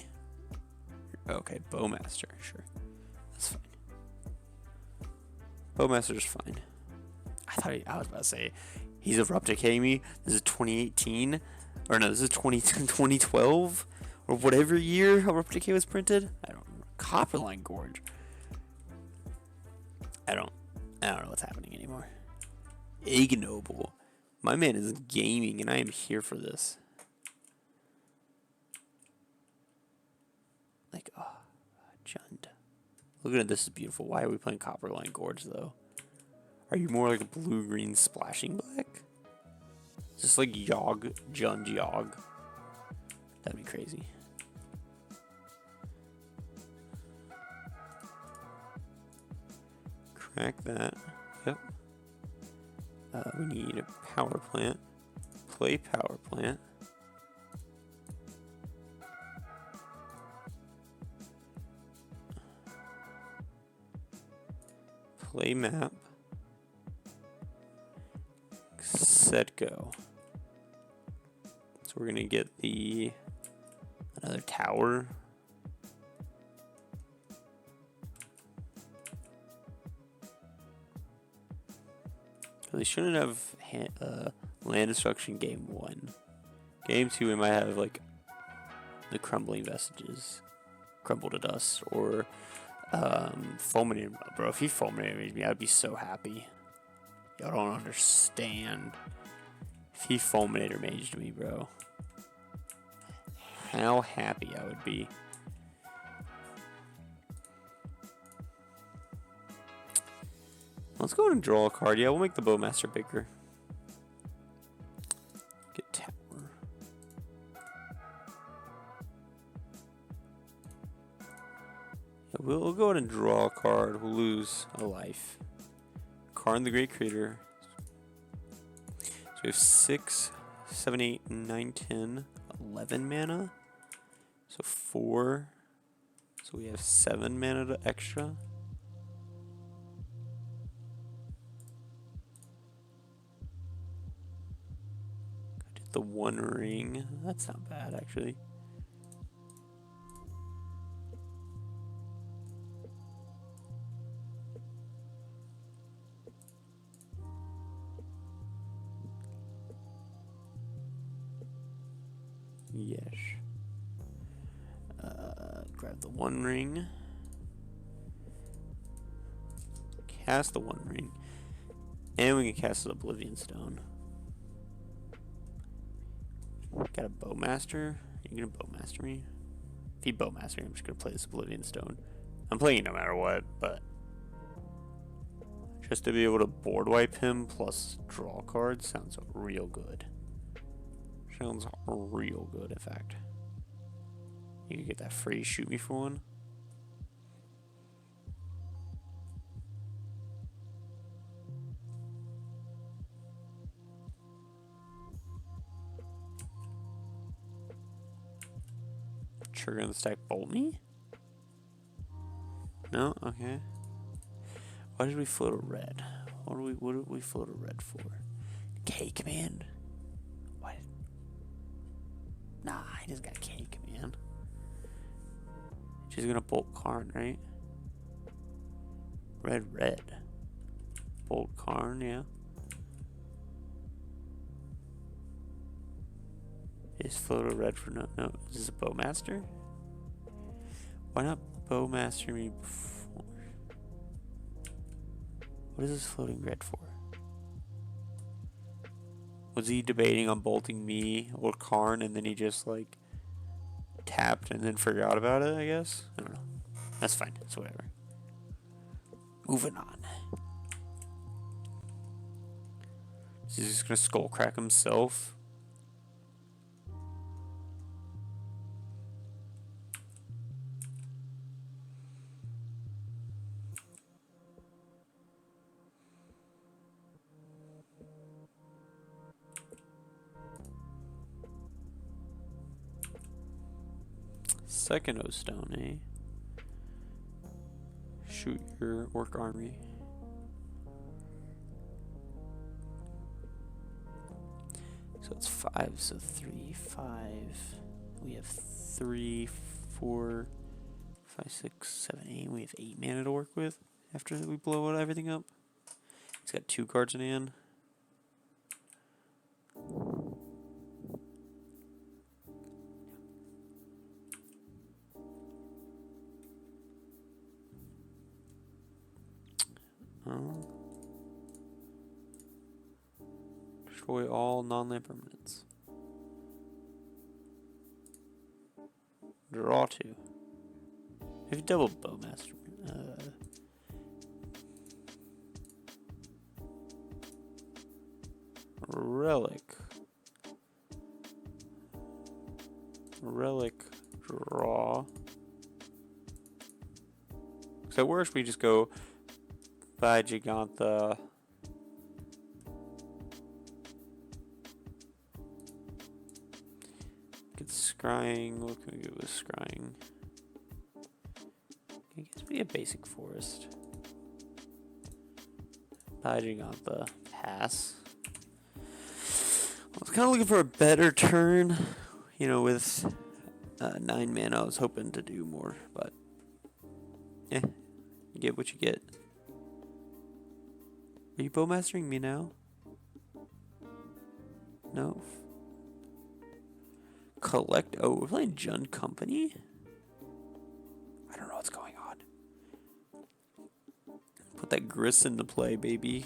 Okay, Bowmaster. Sure. That's fine. Bowmaster's fine. I was about to say, he's a Replicate me. This is 2018. Or no, this is 2012. Or whatever year a Replicate was printed. I don't remember. Copperline Gorge. I don't know what's happening anymore. Ignoble. My man is gaming, and I am here for this. Like, oh, Jund. Look at it, this is beautiful. Why are we playing Copperline Gorge, though? Are you more like a blue-green splashing black? Just like Yogg, Jund Yogg. That'd be crazy. Crack that. Yep. We need a power plant. Play power plant. Play map. Set go. So we're gonna get another tower. They shouldn't have land destruction game 1. Game 2, we might have like the crumbling vestiges, crumble to dust, or fulminated. Bro, if he fulminated me, I'd be so happy. Y'all don't understand. If he fulminator maged me, bro, how happy I would be. Let's go ahead and draw a card. Yeah, we'll make the Bowmaster bigger. Get tower. Yeah, we'll go ahead and draw a card. We'll lose a life. Karn the Great Creator. So we have 6, 7, 8, 9, 10, 11 mana. So 4. So we have 7 mana extra. The 1 ring. That's not bad, actually. Yes. Grab the 1 ring. cast the One Ring, and we can cast the Oblivion Stone. Got a Bowmaster. You gonna Bowmaster me? If he Bowmaster me, I'm just gonna play this Oblivion Stone. I'm playing it no matter what, but just to be able to board wipe him plus draw cards sounds real good. Sounds real good, in fact. You can get that free shoot me for one. Trigger on the stack bolt me? No? Okay. Why did we float a red? What did we float a red for? K command? What? Nah, he just got K command. She's gonna bolt Karn, right? Red. Bolt Karn, yeah. Is float a red for no. Is this a Bowmaster? Why not Bowmaster me before? What is this floating red for? Was he debating on bolting me or Karn and then he just like tapped and then forgot about it, I guess? I don't know. That's fine. It's whatever. Moving on. He's just gonna skull crack himself. Second O stone, eh? Shoot your orc army. So it's 5, so 3, 5. We have 3, 4, 5, 6, 7, 8. We have 8 mana to work with after we blow everything up. He's got 2 cards in hand. Destroy all non-land permanents. Draw 2. If you double Bowmaster, Relic, draw. So at worst we just go by Gigantha. Get scrying. What can we get with scrying? I guess we get basic forest. By Gigantha. Pass. I was kind of looking for a better turn. You know, with 9 mana, I was hoping to do more, but yeah, you get what you get. Are you Bowmastering me now? No. Collect. Oh, we're playing Jund Company? I don't know what's going on. Put that Gris into play, baby.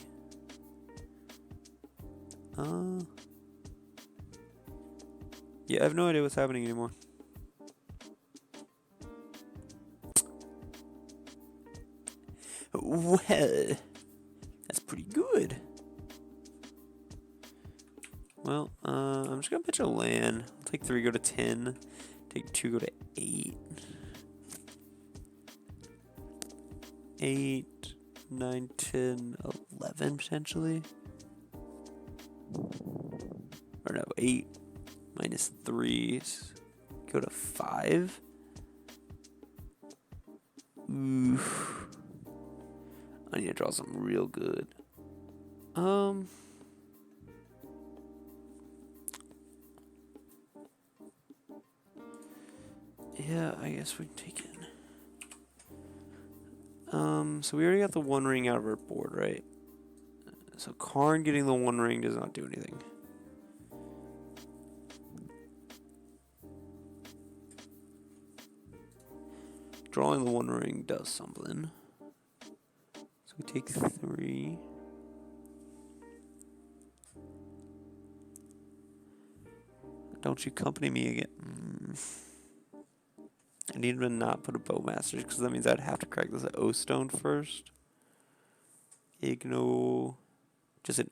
Yeah, I have no idea what's happening anymore. Well, that's pretty good. Well, I'm just gonna pitch a land. I'll take 3, go to 10. Take 2, go to 8. 8, 9, 10, 11 potentially. Or no, 8 minus 3. Go to 5. Oof. I need to draw something real good. Yeah, I guess we can take it. So we already got the One Ring out of our board, right? So Karn getting the One Ring does not do anything. Drawing the One Ring does something. So we take 3. Don't you company me again. I need to not put a Bowmaster because that means I'd have to crack this O stone first. Igno. Just it.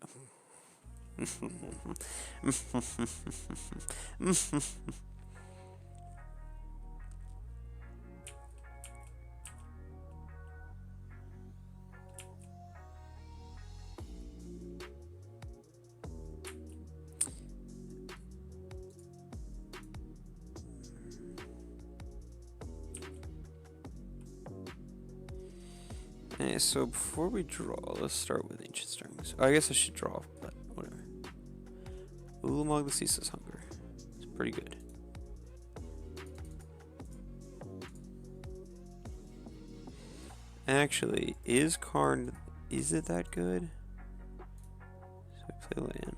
Okay, so before we draw, let's start with Ancient Strings. Oh, I guess I should draw, but whatever. Ulamog the Ceaseless Hunger. It's pretty good. Actually, is Karn... Is it that good? So I play land.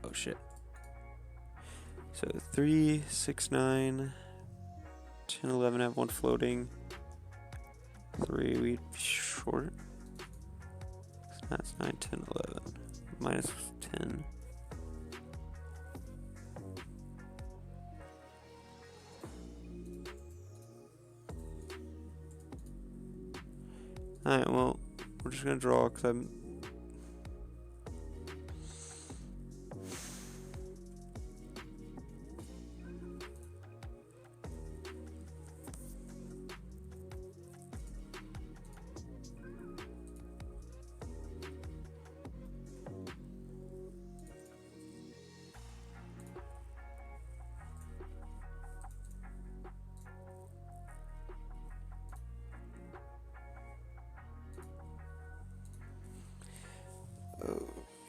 Oh, shit. So 3, 6, 9, 10, 11 have 1 floating. 3, we short. That's 9, 10, 11. Minus 10. Alright, well, we're just gonna draw because I'm.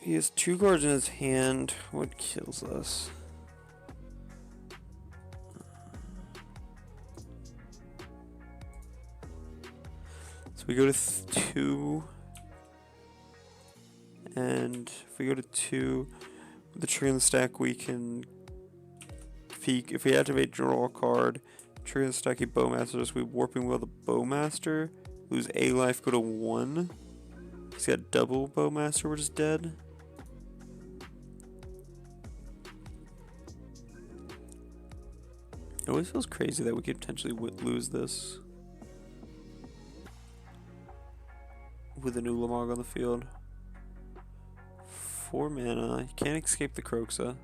He has 2 cards in his hand. What kills us? So we go to 2. And if we go to 2, with the trigger in the stack, we can. If we activate draw a card, trigger in the stack, he Bowmaster us. We Warping Will the Bowmaster. Lose a life, go to 1. He's got double Bowmaster, we're just dead. It always feels crazy that we could potentially lose this with an Ulamog on the field. 4 mana. You can't escape the Kroxa.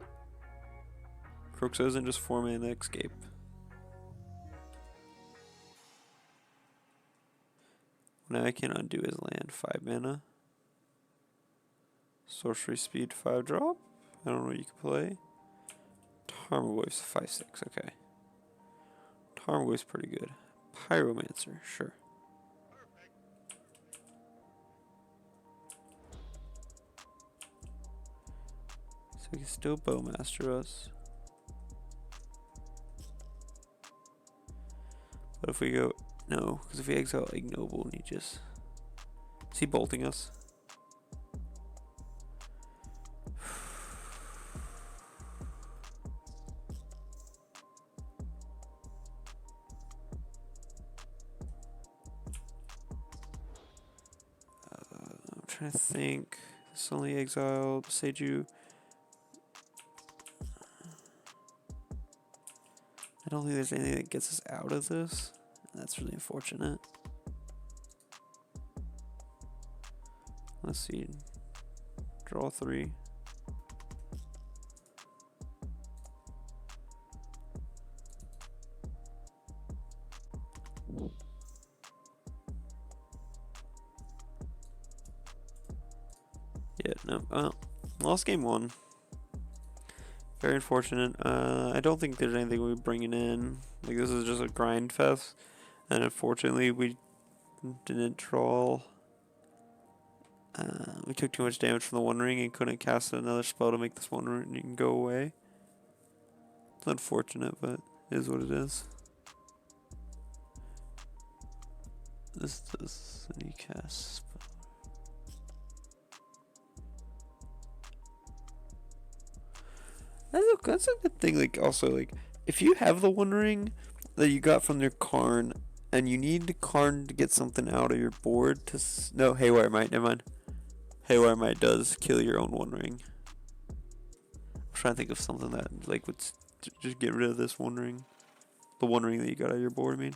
Kroxa isn't just 4 mana escape. Now I can undo his land. 5 mana. Sorcery speed 5 drop. I don't know what you can play. Tarmogoyf's 5/6. Okay. Tarmogoyf's pretty good. Pyromancer, sure. So he can still Bowmaster us. But if we go... No, because if we exile Ignoble, he just... Is he bolting us? I'm trying to think. This only exiled Seiju. I don't think there's anything that gets us out of this. That's really unfortunate. Let's see. Draw 3. Yeah, no. Lost game 1. Very unfortunate. I don't think there's anything we're bringing in. Like, this is just a grind fest. And unfortunately, we didn't draw. We took too much damage from the One Ring and couldn't cast another spell to make this One Ring go away. It's unfortunate, but it is what it is. This does any cast spell. That's a good thing. Like, also, like, if you have the One Ring that you got from your Karn, And you need Karn to get something out of your board to... No, Haywire Might, never mind. Haywire Might does kill your own One Ring. I'm trying to think of something that, like, would just get rid of this One Ring. The One Ring that you got out of your board, I mean.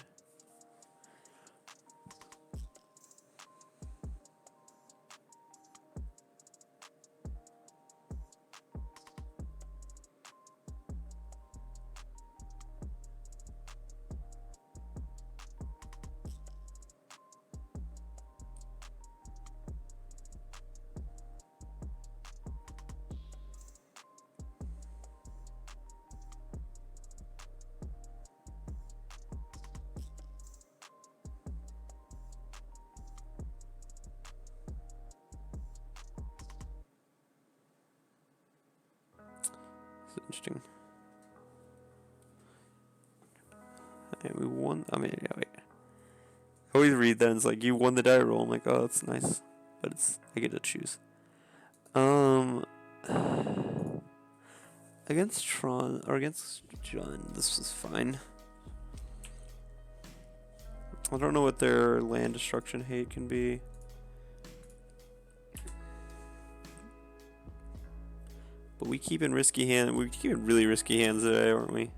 Interesting. Hey, we won. I mean, yeah, wait. I always read that and it's like, you won the die roll. I'm like, oh, that's nice. But it's, I get to choose. Against Tron, or against John, this was fine. I don't know what their land destruction hate can be. But we keep in risky hands. We keep in really risky hands today, aren't we?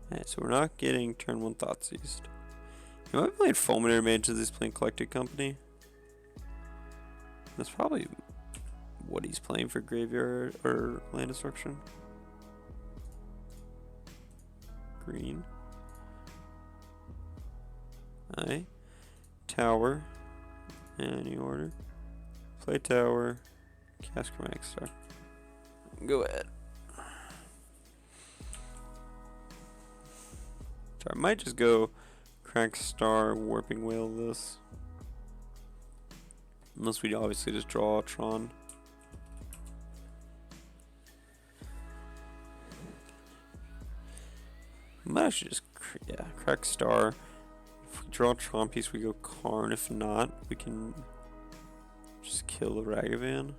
Alright, so we're not getting turn 1 Thoughtseized. You might be playing Fulminator Mage as he's playing Collected Company. That's probably what he's playing for Graveyard or Land Destruction. Green. Aye. Tower. Any order. Play Tower. Cast Chromatic Star. Go ahead. So I might just go Crack Star, Warping Whale this. Unless we obviously just draw Tron. I might actually just, yeah, Crack Star. If we draw Tron piece, we go Karn. If not, we can just kill the Ragavan.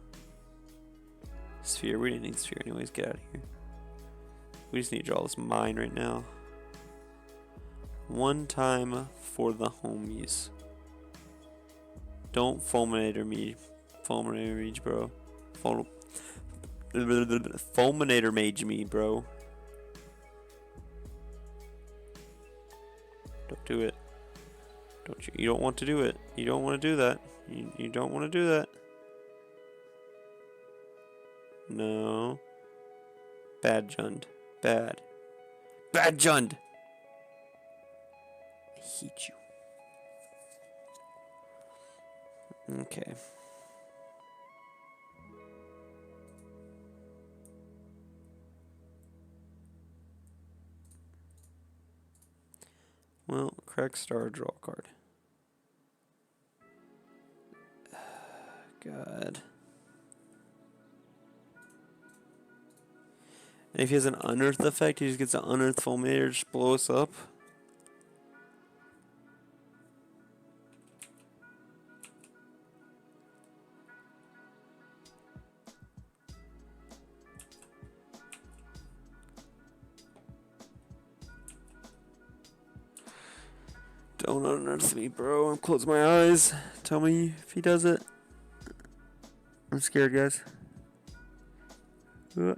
Sphere, we didn't need Sphere anyways, get out of here. We just need to draw this mine right now. One time for the homies. Don't Fulminator me. Fulminator Mage, bro. Fulminator Mage me, bro. Don't do it. Don't you? You don't want to do it. You don't want to do that. You don't want to do that. No. Bad Jund. Bad. Bad Jund! I hate you. Okay. Well, Crack Star, draw a card. God. And if he has an unearth effect, he just gets an unearth Fulminator, just blow us up. Don't unearth me, bro. I'm closing my eyes. Tell me if he does it. I'm scared, guys. Oh,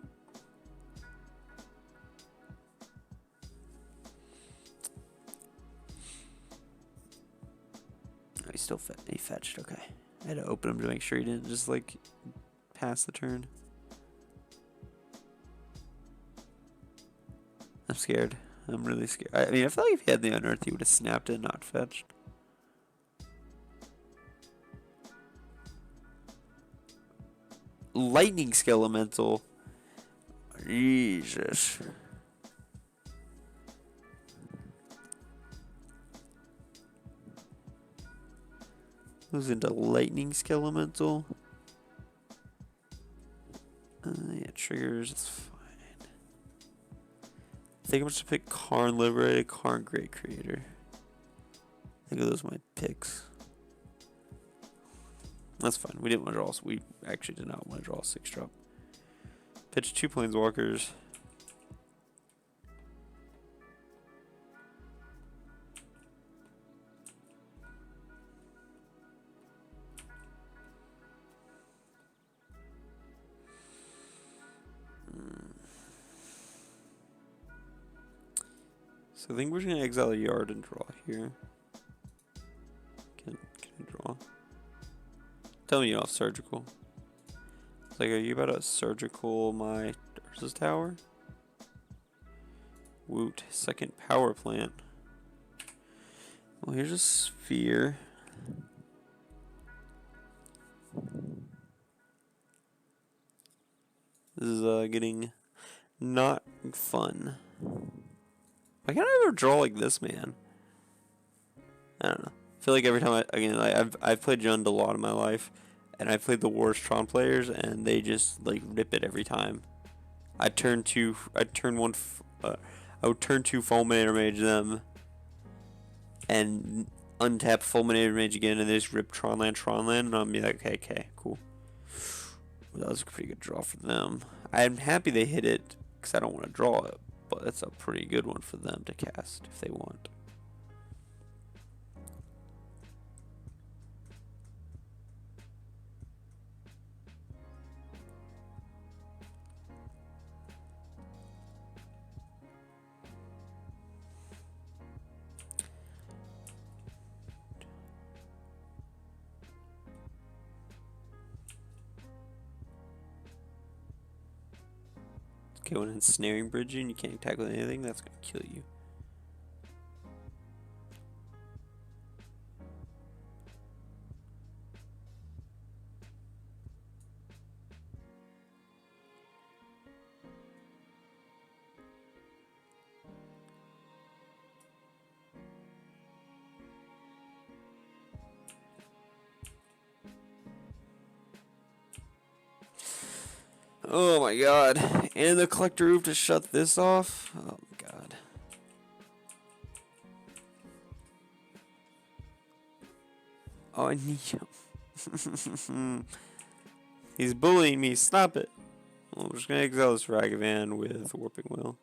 he still he fetched. Okay. I had to open him to make sure he didn't just like pass the turn. I'm scared. I'm really scared. I mean, I feel like if he had the unearth, he would have snapped it and not fetched. Lightning Skelemental. Jesus. Goes into Lightning Skelemental. Yeah, triggers. It's fine. I think I'm just gonna pick Karn Liberated, Karn Great Creator. I think those are my picks. That's fine. We didn't want to draw. We actually did not want to draw a 6-drop. Pitch 2 Planeswalkers. So I think we're just gonna exile a yard and draw here. Can I draw? Tell me you don't have surgical. It's like, are you about to surgical my Urza's Tower? Woot, second power plant. Well, here's a sphere. This is getting not fun. Why can't I ever draw like this, man? I don't know. I feel like every time I've played Jund a lot in my life, and I've played the worst Tron players, and they just like rip it every time. I would turn 2 Fulminator Mage them, and untap Fulminator Mage again, and they just rip Tronland, and I'll be like, okay, cool. That was a pretty good draw for them. I'm happy they hit it, because I don't want to draw it, but that's a pretty good one for them to cast if they want. Okay, when ensnaring bridging, you can't tackle anything, that's gonna kill you. Oh my god. And the collector roof to shut this off? Oh my god. Oh, I need him. He's bullying me. Stop it. Well, we're just going to exile this Ragavan with Warping Will.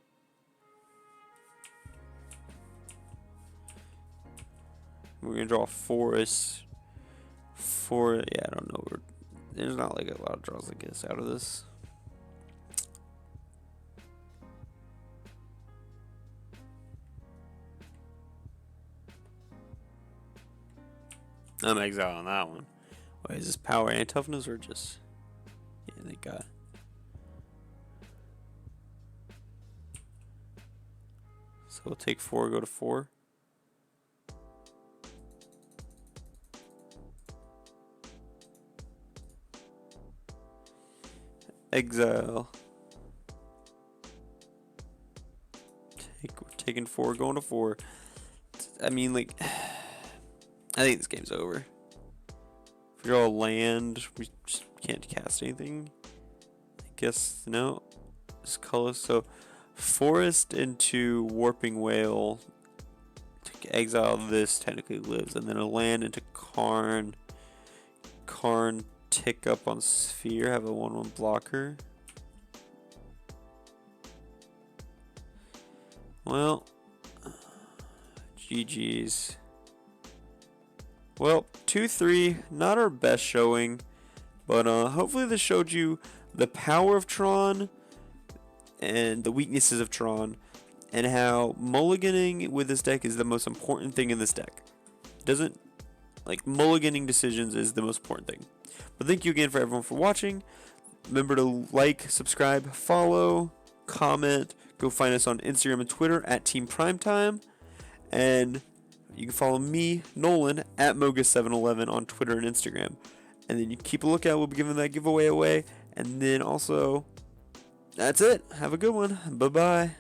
We're going to draw a forest. Yeah, I don't know. There's not like a lot of draws that get us out of this. I'm exiling that one. Wait, is this power and toughness or just... Yeah, they got... So we'll take 4, go to 4. Exile. We're taking 4, going to 4. I mean, like... I think this game's over. If we draw a land, we just can't cast anything. I guess, no. Just color. So, forest into Warping Whale. To exile this technically lives. And then a land into Karn. Karn tick up on Sphere. Have a 1/1 blocker. Well. GG's. Well, 2-3, not our best showing, but hopefully this showed you the power of Tron and the weaknesses of Tron, and how mulliganing with this deck is the most important thing in this deck. Mulliganing decisions is the most important thing. But thank you again for everyone for watching. Remember to like, subscribe, follow, comment, go find us on Instagram and Twitter at Team Primetime, and you can follow me, Nolan, at Mogus711 on Twitter and Instagram. And then you keep a lookout. We'll be giving that giveaway away. And then also, that's it. Have a good one. Bye-bye.